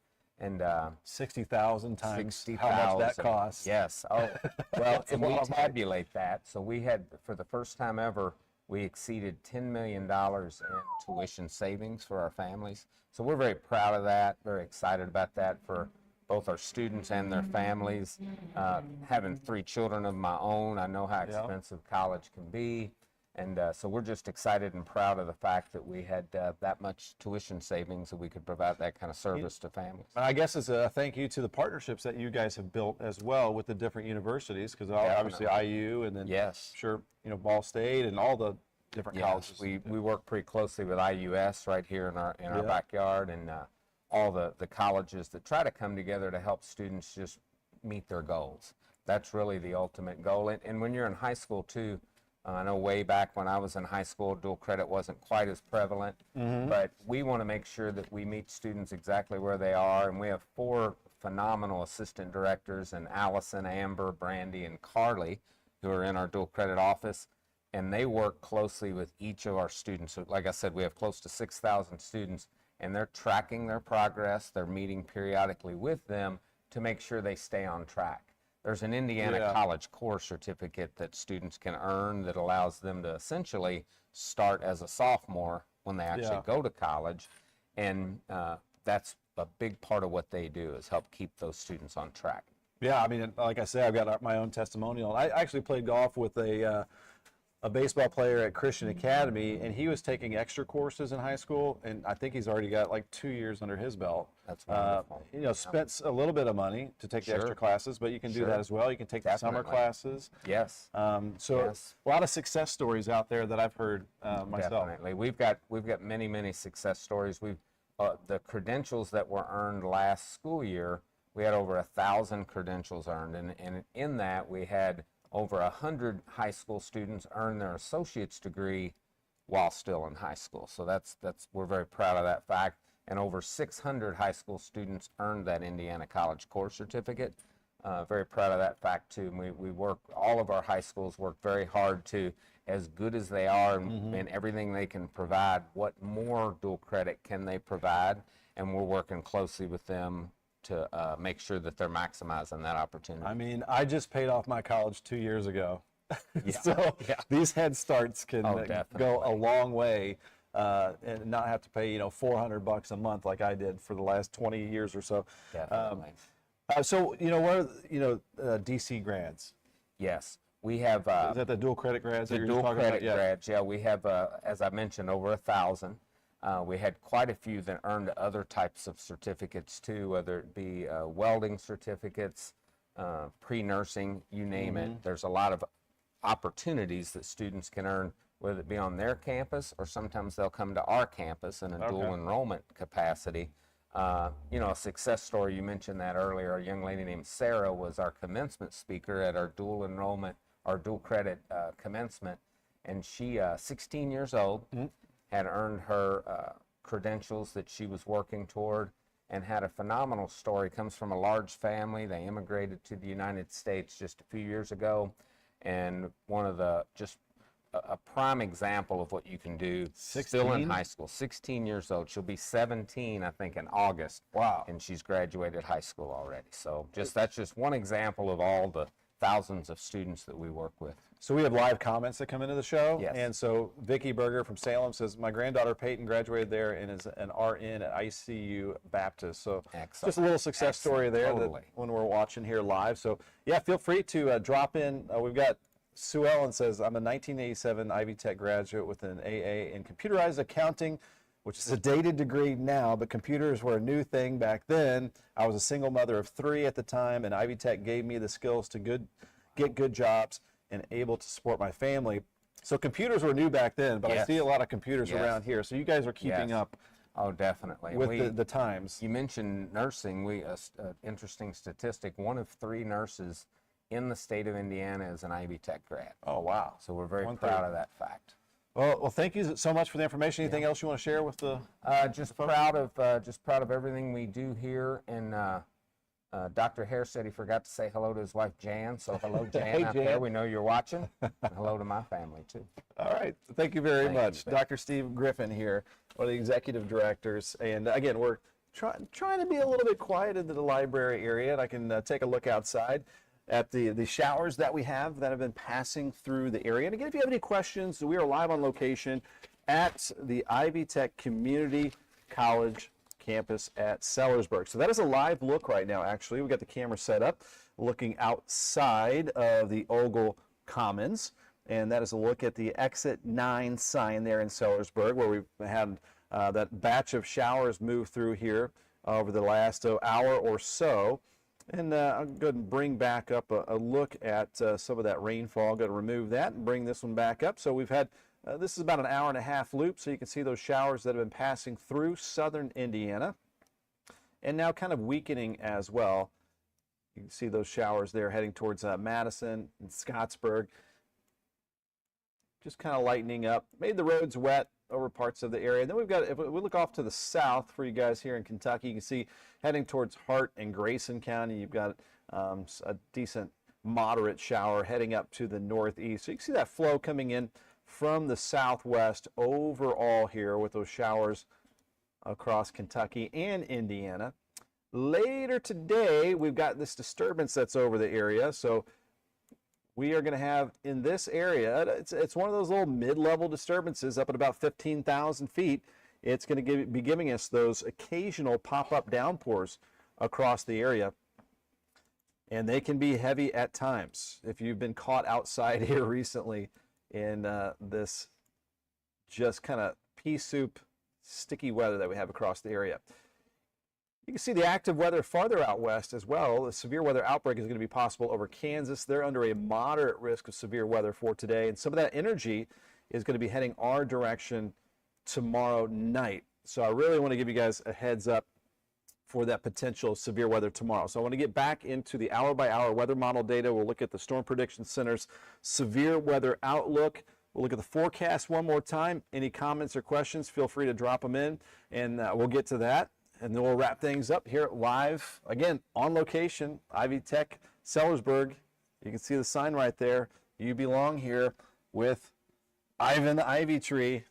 And 60,000 times 60,000. how much that costs. Yes. Oh, well, and a we lot of money. tabulate that. So we had, for the first time ever, we exceeded $10 million in tuition savings for our families. So we're very proud of that, very excited about that for both our students and their families. Having 3 children of my own, I know how expensive college can be. And so we're just excited and proud of the fact that we had that much tuition savings that we could provide that kind of service to families. I guess it's a thank you to the partnerships that you guys have built as well with the different universities, because obviously IU and then Yes. sure, Ball State and all the different colleges. Yes, we work pretty closely with IUS right here in our backyard, and all the colleges that try to come together to help students just meet their goals. That's really the ultimate goal. And when you're in high school too, I know way back when I was in high school, dual credit wasn't quite as prevalent, but we want to make sure that we meet students exactly where they are, and we have 4 phenomenal assistant directors, and Allison, Amber, Brandy, and Carly, who are in our dual credit office, and they work closely with each of our students. So like I said, we have close to 6,000 students, and they're tracking their progress. They're meeting periodically with them to make sure they stay on track. There's an Indiana College Core Certificate that students can earn that allows them to essentially start as a sophomore when they actually go to college. And that's a big part of what they do, is help keep those students on track. Yeah, I mean, like I said, I've got my own testimonial. I actually played golf with a baseball player at Christian Academy, and he was taking extra courses in high school, and I think he's already got like 2 years under his belt. That's wonderful. Spent a little bit of money to take the extra classes, but you can do that as well. You can take the summer classes. Yes. So a lot of success stories out there that I've heard myself. Definitely. We've got many success stories. The credentials that were earned last school year, we had over 1,000 credentials earned, and in that we had over 100 high school students earn their associate's degree while still in high school. So we're very proud of that fact. And over 600 high school students earned that Indiana College Core Certificate. Very proud of that fact too. And we work, all of our high schools work very hard to, as good as they are and everything they can provide, what more dual credit can they provide? And we're working closely with them to make sure that they're maximizing that opportunity. I mean, I just paid off my college 2 years ago. So these head starts can go a long way and not have to pay, $400 a month like I did for the last 20 years or so. Definitely. So, what are, DC grads? Yes. We have Is that the dual credit grads? the dual credit grads. Yeah, we have, as I mentioned, over 1,000. We had quite a few that earned other types of certificates too, whether it be welding certificates, pre-nursing, you name it. There's a lot of opportunities that students can earn, whether it be on their campus or sometimes they'll come to our campus in a dual enrollment capacity. You know, a success story, you mentioned that earlier, a young lady named Sarah was our commencement speaker at our dual enrollment, our dual credit commencement, and she, 16 years old, had earned her credentials that she was working toward, and had a phenomenal story. Comes from a large family. They immigrated to the United States just a few years ago, and one of the, just a prime example of what you can do still in high school. 16 years old. She'll be 17, I think, in August. Wow. And she's graduated high school already. So that's just one example of all the thousands of students that we work with. So we have live comments that come into the show. Yes. And so Vicki Berger from Salem says, my granddaughter Peyton graduated there and is an RN at ICU Baptist. So Excellent. just a little success story there Totally. that when we're watching here live. So yeah, feel free to drop in. We've got Sue Ellen says, I'm a 1987 Ivy Tech graduate with an AA in computerized accounting, which is a dated degree now, but computers were a new thing back then. I was a single mother of 3 at the time, and Ivy Tech gave me the skills to get good jobs and able to support my family. So computers were new back then, but I Yes. see a lot of computers Yes. around here. So you guys are keeping Yes. up Oh, definitely. with the times. You mentioned nursing. Interesting statistic, 1 of 3 nurses in the state of Indiana is an Ivy Tech grad. Oh, wow. So we're very 1/3. proud of that fact. Well, thank you so much for the information. Anything else you want to share with the? Just proud of everything we do here. And Dr. Hare said he forgot to say hello to his wife Jan. So hello, Jan, Hey, out Jan. there. We know you're watching. And hello to my family too. All right. Thank you very Thank you, much. Ben. Dr. Steve Griffin here, one of the executive directors. And again, we're trying to be a little bit quiet in the library area. And I can take a look outside at the showers that we have that have been passing through the area. And again, if you have any questions, we are live on location at the Ivy Tech Community College campus at Sellersburg. So that is a live look right now, actually. We've got the camera set up looking outside of the Ogle Commons. And that is a look at the exit 9 sign there in Sellersburg, where we've had that batch of showers move through here over the last hour or so. And I'll go ahead and bring back up a look at some of that rainfall. Going to remove that and bring this one back up. So we've had, this is about an hour and a half loop, so you can see those showers that have been passing through southern Indiana. And now kind of weakening as well. You can see those showers there heading towards Madison and Scottsburg. Just kind of lightening up. Made the roads wet over parts of the area. And then we've got, if we look off to the south for you guys here in Kentucky, you can see heading towards Hart and Grayson County, you've got a decent moderate shower heading up to the northeast. So you can see that flow coming in from the southwest overall here with those showers across Kentucky and Indiana. Later today, we've got this disturbance that's over the area. So we are going to have in this area, it's one of those little mid-level disturbances up at about 15,000 feet. It's going to be giving us those occasional pop-up downpours across the area. And they can be heavy at times. If you've been caught outside here recently in this just kind of pea soup, sticky weather that we have across the area. You can see the active weather farther out west as well. The severe weather outbreak is going to be possible over Kansas. They're under a moderate risk of severe weather for today. And some of that energy is going to be heading our direction tomorrow night. So I really want to give you guys a heads up for that potential severe weather tomorrow. So I want to get back into the hour-by-hour weather model data. We'll look at the Storm Prediction Center's severe weather outlook. We'll look at the forecast one more time. Any comments or questions, feel free to drop them in, and we'll get to that. And then we'll wrap things up here live, again, on location, Ivy Tech Sellersburg. You can see the sign right there. You belong here with Ivan the Ivy Tree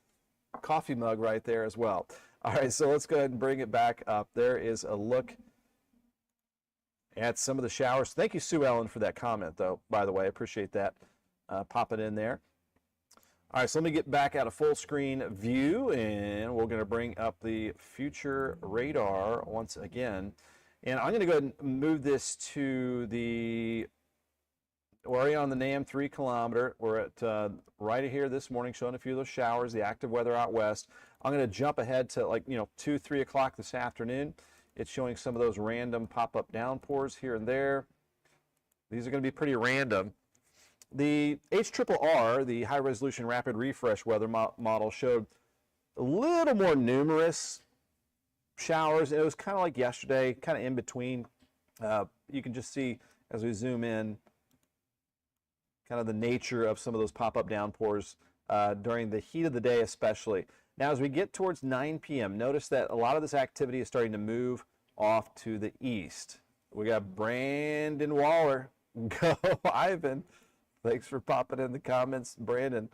coffee mug right there as well. All right, so let's go ahead and bring it back up. There is a look at some of the showers. Thank you, Sue Ellen, for that comment, though, by the way. I appreciate that. Pop it in there. All right, so let me get back out of full screen view, and we're going to bring up the future radar once again. And I'm going to go ahead and move this to the we're already on the NAM 3 kilometer. We're at right here this morning, showing a few of those showers, the active weather out west. I'm going to jump ahead to 2, 3 o'clock this afternoon. It's showing some of those random pop-up downpours here and there. These are going to be pretty random. The HRRR, the High Resolution Rapid Refresh weather model, showed a little more numerous showers. It was kind of like yesterday, kind of in between. You can just see as we zoom in kind of the nature of some of those pop-up downpours during the heat of the day especially. Now as we get towards 9 p.m., notice that a lot of this activity is starting to move off to the east. We got Brandon Waller. Go, Ivan. Thanks for popping in the comments, Brandon.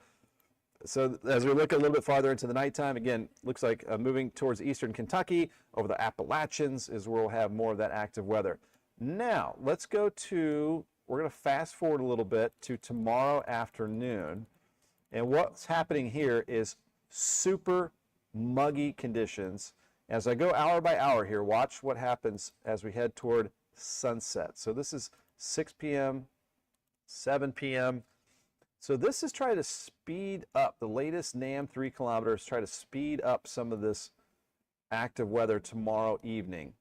So as we look a little bit farther into the nighttime, again, looks like moving towards eastern Kentucky, over the Appalachians is where we'll have more of that active weather. Now, let's go to, we're going to fast forward a little bit to tomorrow afternoon. And what's happening here is super muggy conditions. As I go hour by hour here, watch what happens as we head toward sunset. So this is 6 p.m., 7 p.m. So this is trying to speed up, the latest NAM 3 kilometers, try to speed up some of this active weather tomorrow evening.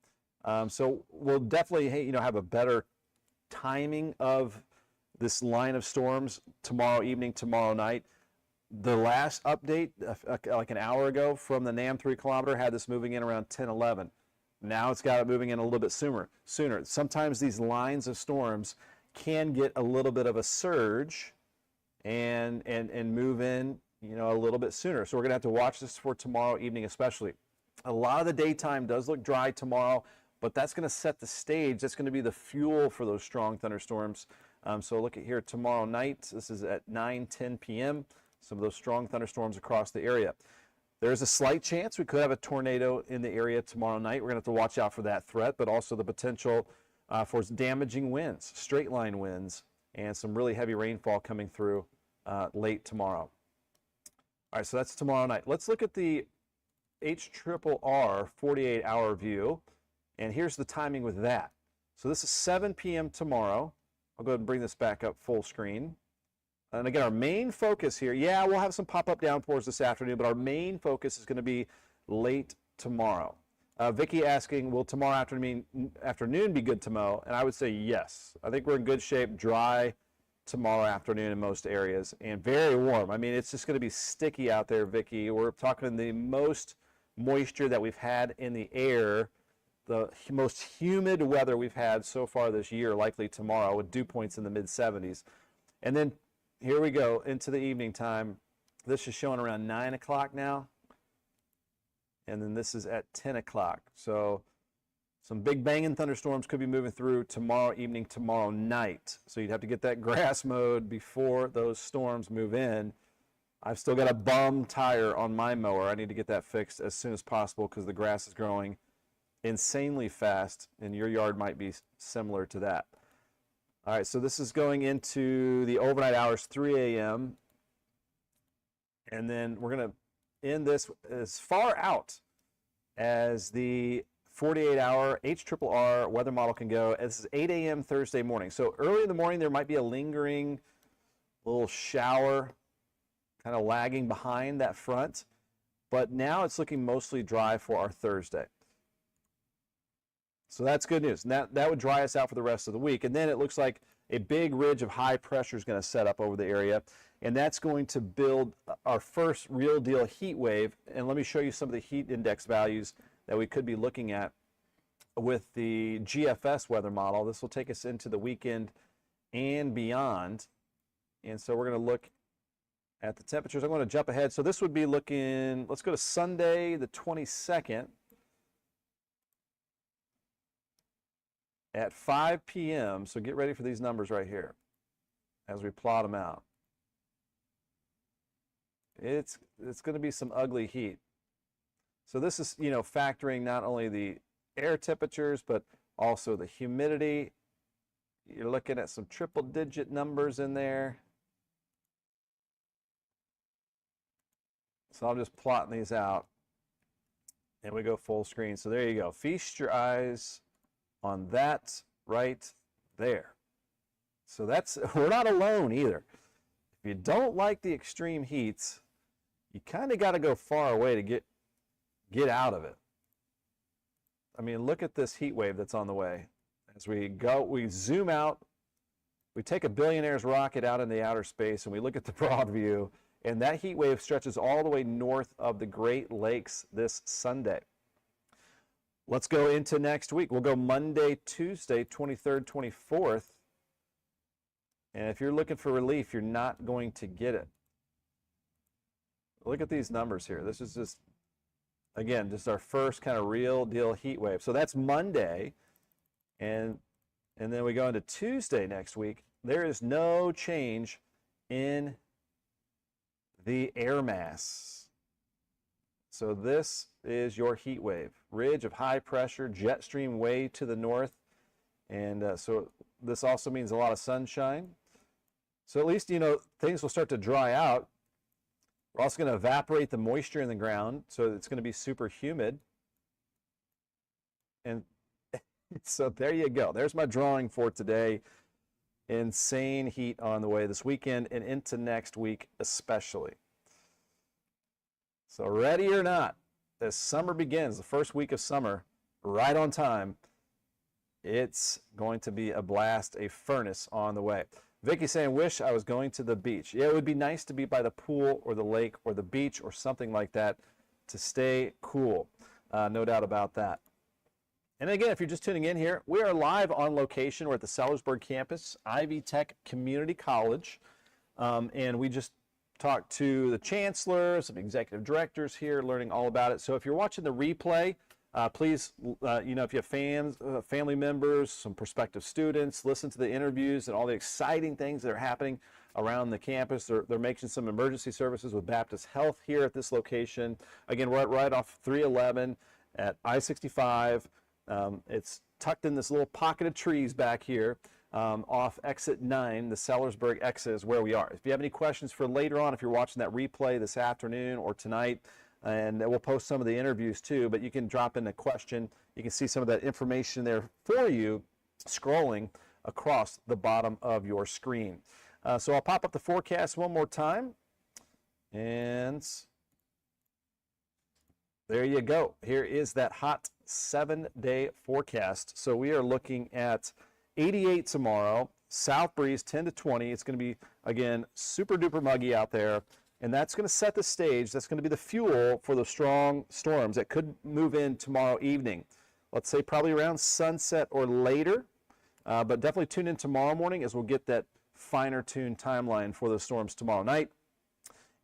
So we'll definitely have a better timing of this line of storms tomorrow evening, tomorrow night. The last update, like an hour ago from the NAM 3 kilometer, had this moving in around 10, 11. Now it's got it moving in a little bit sooner. Sometimes these lines of storms can get a little bit of a surge and move in, a little bit sooner. So we're gonna have to watch this for tomorrow evening especially. A lot of the daytime does look dry tomorrow, but that's gonna set the stage. That's gonna be the fuel for those strong thunderstorms. So look at here tomorrow night. This is at 9, 10 p.m. Some of those strong thunderstorms across the area. There's a slight chance we could have a tornado in the area tomorrow night. We're gonna have to watch out for that threat, but also the potential for damaging winds, straight line winds, and some really heavy rainfall coming through late tomorrow. All right, so that's tomorrow night. Let's look at the HRRR 48-hour view, and here's the timing with that. So this is 7 p.m. tomorrow. I'll go ahead and bring this back up full screen. And again, our main focus here, we'll have some pop-up downpours this afternoon, but our main focus is going to be late tomorrow. Vicky asking, will tomorrow afternoon be good to mow? And I would say yes. I think we're in good shape, dry tomorrow afternoon in most areas, and very warm. I mean, it's just going to be sticky out there, Vicky. We're talking the most moisture that we've had in the air, the most humid weather we've had so far this year, likely tomorrow, with dew points in the mid-70s. And then here we go into the evening time. This is showing around 9 o'clock now. And then this is at 10 o'clock. So some big banging thunderstorms could be moving through tomorrow evening, tomorrow night. So you'd have to get that grass mowed before those storms move in. I've still got a bum tire on my mower. I need to get that fixed as soon as possible because the grass is growing insanely fast, and your yard might be similar to that. All right, so this is going into the overnight hours, 3 a.m. And then we're going to end this as far out as the 48-hour HRRR weather model can go. This is 8 a.m. Thursday morning. So early in the morning, there might be a lingering little shower kind of lagging behind that front. But now it's looking mostly dry for our Thursday. So that's good news. And that would dry us out for the rest of the week. And then it looks like a big ridge of high pressure is going to set up over the area. And that's going to build our first real deal heat wave. And let me show you some of the heat index values that we could be looking at with the GFS weather model. This will take us into the weekend and beyond. And so we're going to look at the temperatures. I'm going to jump ahead. So this would be looking, let's go to Sunday the 22nd. At 5 p.m., so get ready for these numbers right here as we plot them out. It's going to be some ugly heat. So this is, factoring not only the air temperatures, but also the humidity. You're looking at some triple-digit numbers in there. So I'm just plotting these out, and we go full screen. So there you go. Feast your eyes on that right there. So we're not alone either. If you don't like the extreme heats, you kind of got to go far away to get out of it. I mean, look at this heat wave that's on the way. As we zoom out, we take a billionaire's rocket out into outer space and we look at the broad view, and that heat wave stretches all the way north of the Great Lakes this Sunday. Let's go into next week. We'll go Monday, Tuesday, 23rd, 24th. And if you're looking for relief, you're not going to get it. Look at these numbers here. This is just, again, just our first kind of real deal heat wave. So that's Monday. And then we go into Tuesday next week. There is no change in the air mass. So this is your heat wave. Ridge of high pressure, jet stream way to the north. And so this also means a lot of sunshine. So at least, things will start to dry out. We're also going to evaporate the moisture in the ground, so it's going to be super humid. And so there you go. There's my drawing for today. Insane heat on the way this weekend and into next week especially. So ready or not, as summer begins, the first week of summer, right on time, it's going to be a blast, a furnace on the way. Vicky saying, wish I was going to the beach. Yeah, it would be nice to be by the pool or the lake or the beach or something like that to stay cool. No doubt about that. And again, if you're just tuning in here, we are live on location. We're at the Sellersburg Campus, Ivy Tech Community College. And we just talked to the chancellor, some executive directors here, learning all about it. So if you're watching the replay, please, if you have fans, family members, some prospective students, listen to the interviews and all the exciting things that are happening around the campus. They're making some emergency services with Baptist Health here at this location. Again, we're right off 311 at I-65. It's tucked in this little pocket of trees back here off exit 9. The Sellersburg exit is where we are. If you have any questions for later on, if you're watching that replay this afternoon or tonight, and we'll post some of the interviews too, but you can drop in a question. You can see some of that information there for you scrolling across the bottom of your screen. So I'll pop up the forecast one more time. And there you go. Here is that hot 7-day forecast. So we are looking at 88 tomorrow, south breeze 10 to 20. It's going to be, again, super duper muggy out there. And that's going to set the stage. That's going to be the fuel for the strong storms that could move in tomorrow evening. Let's say probably around sunset or later. But definitely tune in tomorrow morning as we'll get that finer tuned timeline for the storms tomorrow night.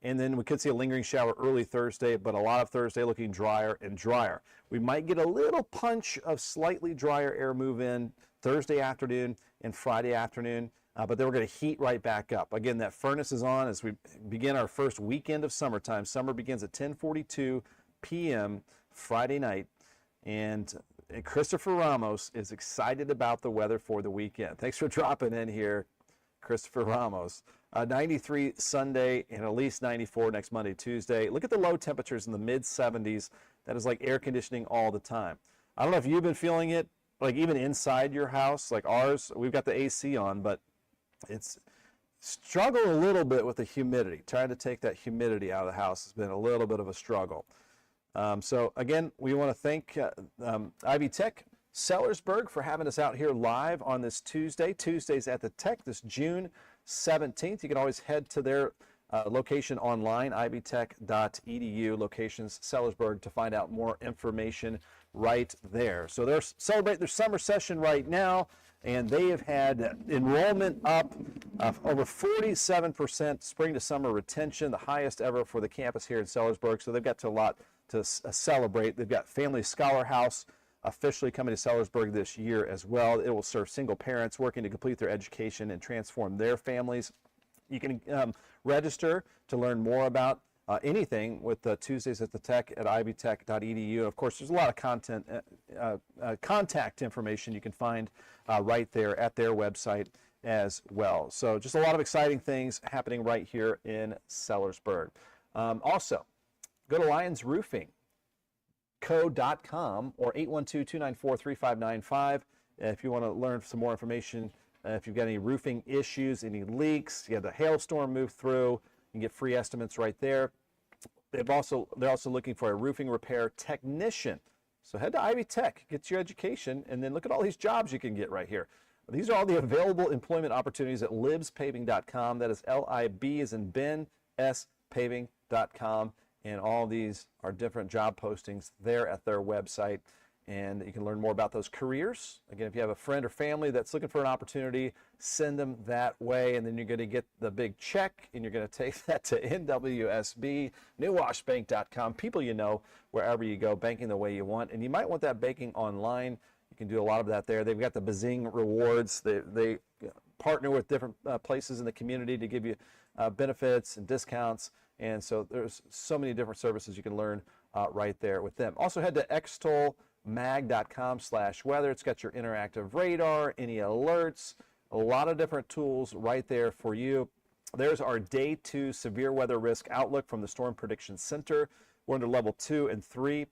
And then we could see a lingering shower early Thursday, but a lot of Thursday looking drier and drier. We might get a little punch of slightly drier air move in Thursday afternoon and Friday afternoon, but then we're going to heat right back up. Again, that furnace is on as we begin our first weekend of summertime. Summer begins at 10:42 p.m. Friday night, and Christopher Ramos is excited about the weather for the weekend. Thanks for dropping in here, Christopher Ramos. 93 Sunday and at least 94 next Monday, Tuesday. Look at the low temperatures in the mid-70s. That is like air conditioning all the time. I don't know if you've been feeling it, like even inside your house, like ours, we've got the AC on, but it's struggled a little bit with the humidity. Trying to take that humidity out of the house has been a little bit of a struggle. So again, we want to thank Ivy Tech Sellersburg for having us out here live on this Tuesday. Tuesdays at the Tech, this June 17th. You can always head to their location online, ivytech.edu, locations Sellersburg, to find out more information right there. So they're celebrating their summer session right now, and they have had enrollment up over 47% spring to summer retention, the highest ever for the campus here in Sellersburg. So they've got a lot to celebrate. They've got Family Scholar House officially coming to Sellersburg this year as well. It will serve single parents working to complete their education and transform their families. You can register to learn more about anything with Tuesdays at the Tech at ivytech.edu. Of course, there's a lot of contact information you can find right there at their website as well. So just a lot of exciting things happening right here in Sellersburg. Also, go to lionsroofingco.com or 812-294-3595 if you want to learn some more information If you've got any roofing issues, any leaks, you have the hailstorm move through, you can get free estimates right there. They're also looking for a roofing repair technician. So head to Ivy Tech, get your education, and then look at all these jobs you can get right here. These are all the available employment opportunities at libspaving.com. That is L-I-B as in Ben, S, paving.com. And all these are different job postings there at their website. And you can learn more about those careers. Again, if you have a friend or family that's looking for an opportunity, send them that way. And then you're going to get the big check, and you're going to take that to NWSB, newwashbank.com. People you know, wherever you go, banking the way you want. And you might want that banking online. You can do a lot of that there. They've got the Bazing rewards. They partner with different places in the community to give you benefits and discounts. And so there's so many different services you can learn right there with them. Also head to extolmag.com/weather. It's got your interactive radar, any alerts, a lot of different tools right there for you. There's our Day 2 severe weather risk outlook from the Storm Prediction Center. We're under level 2 and 3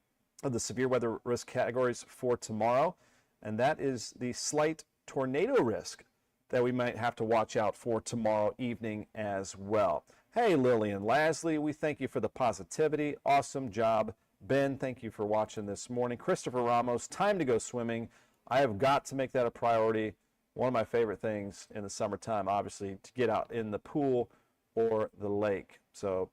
of the severe weather risk categories for tomorrow. And that is the slight tornado risk that we might have to watch out for tomorrow evening as well. Hey, Lillian Lasley, we thank you for the positivity. Awesome job. Ben, thank you for watching this morning. Christopher Ramos, time to go swimming. I have got to make that a priority. One of my favorite things in the summertime, obviously, to get out in the pool or the lake. So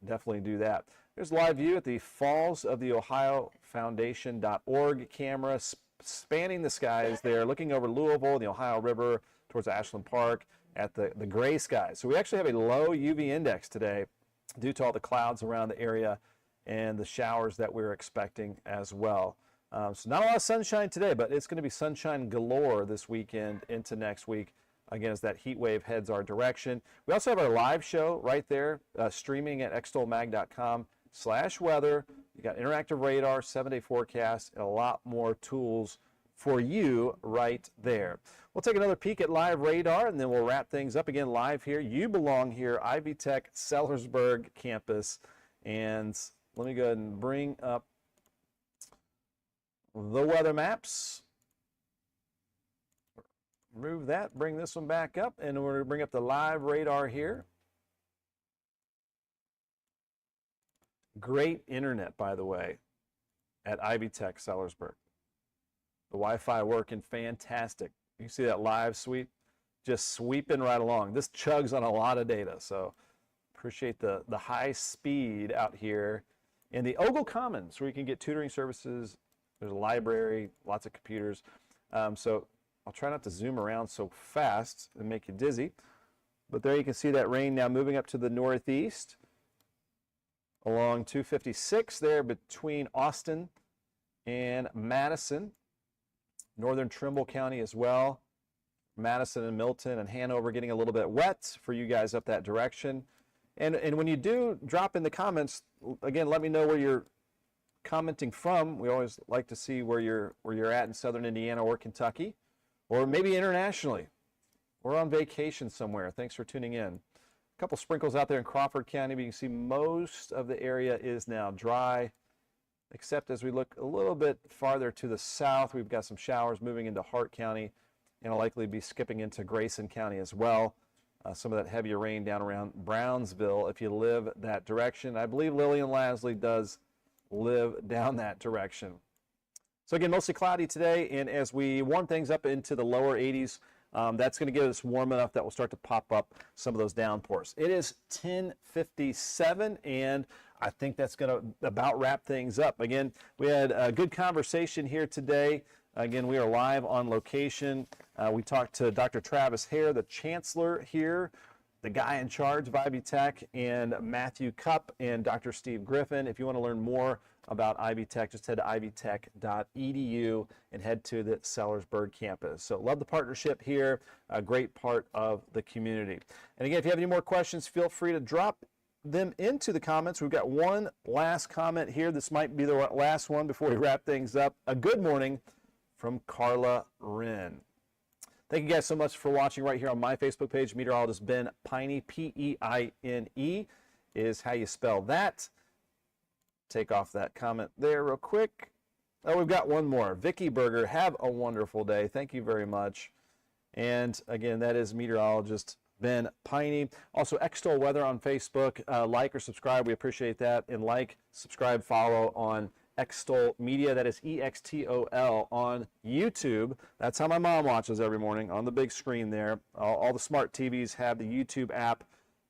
definitely do that. There's a live view at the Falls of the Ohio Foundation.org camera spanning the skies there, looking over Louisville, the Ohio River, towards Ashland Park at the gray skies. So we actually have a low UV index today due to all the clouds around the area and the showers that we're expecting as well. So not a lot of sunshine today, but it's going to be sunshine galore this weekend into next week, again, as that heat wave heads our direction. We also have our live show right there, streaming at extolmag.com/weather. You got interactive radar, 7-day forecast, and a lot more tools for you right there. We'll take another peek at live radar, and then we'll wrap things up again live here. You belong here, Ivy Tech Sellersburg Campus. And let me go ahead and bring up the weather maps. Remove that, bring this one back up, and we're going to bring up the live radar here. Great internet, by the way, at Ivy Tech Sellersburg. The Wi-Fi working fantastic. You see that live sweep? Just sweeping right along. This chugs on a lot of data, so appreciate the high speed out here in the Ogle Commons, where you can get tutoring services. There's a library, lots of computers. So I'll try not to zoom around so fast and make you dizzy. But there you can see that rain now moving up to the northeast along 256 there between Austin and Madison. Northern Trimble County as well. Madison and Milton and Hanover getting a little bit wet for you guys up that direction. And when you do drop in the comments, again, let me know where you're commenting from. We always like to see where you're at in southern Indiana or Kentucky, or maybe internationally, or on vacation somewhere. Thanks for tuning in. A couple sprinkles out there in Crawford County, but you can see most of the area is now dry, except as we look a little bit farther to the south, we've got some showers moving into Hart County, and will likely be skipping into Grayson County as well. Some of that heavier rain down around Brownsville if you live that direction. I believe Lillian Lasley does live down that direction. So again, mostly cloudy today, and as we warm things up into the lower 80s, that's going to get us warm enough that we'll start to pop up some of those downpours. It is 10:57, and I think that's going to about wrap things up. Again, we had a good conversation here today. Again, we are live on location. We talked to Dr. Travis Hare, the chancellor here, the guy in charge of Ivy Tech, and Matthew Cupp and Dr. Steve Griffin. If you want to learn more about Ivy Tech, just head to ivytech.edu and head to the Sellersburg campus. So love the partnership here, a great part of the community. And again, if you have any more questions, feel free to drop them into the comments. We've got one last comment here. This might be the last one before we wrap things up. A good morning from Carla Wren. Thank you guys so much for watching right here on my Facebook page. Meteorologist Ben Peine, P-E-I-N-E is how you spell that. Take off that comment there real quick. Oh, we've got one more. Vicky Berger, have a wonderful day. Thank you very much. And again, that is meteorologist Ben Peine. Also, Extol Weather on Facebook. Like or subscribe. We appreciate that. And like, subscribe, follow on Extol Media. That is EXTOL on YouTube. That's how my mom watches every morning on the big screen there. All the smart TVs have the YouTube app.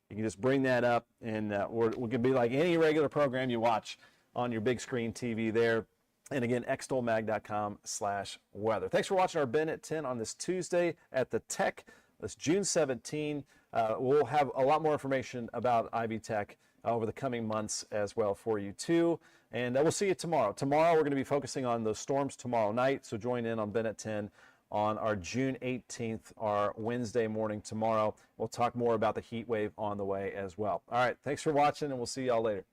You can just bring that up, and we can be like any regular program you watch on your big screen TV there. And again, extolmag.com/weather. Thanks for watching our Ben at 10 on this Tuesday at the Tech. It's June 17. We'll have a lot more information about Ivy Tech over the coming months as well for you too. And we'll see you tomorrow. Tomorrow we're going to be focusing on those storms tomorrow night. So join in on Ben at 10 on our June 18th, our Wednesday morning tomorrow. We'll talk more about the heat wave on the way as well. All right, thanks for watching, and we'll see y'all later.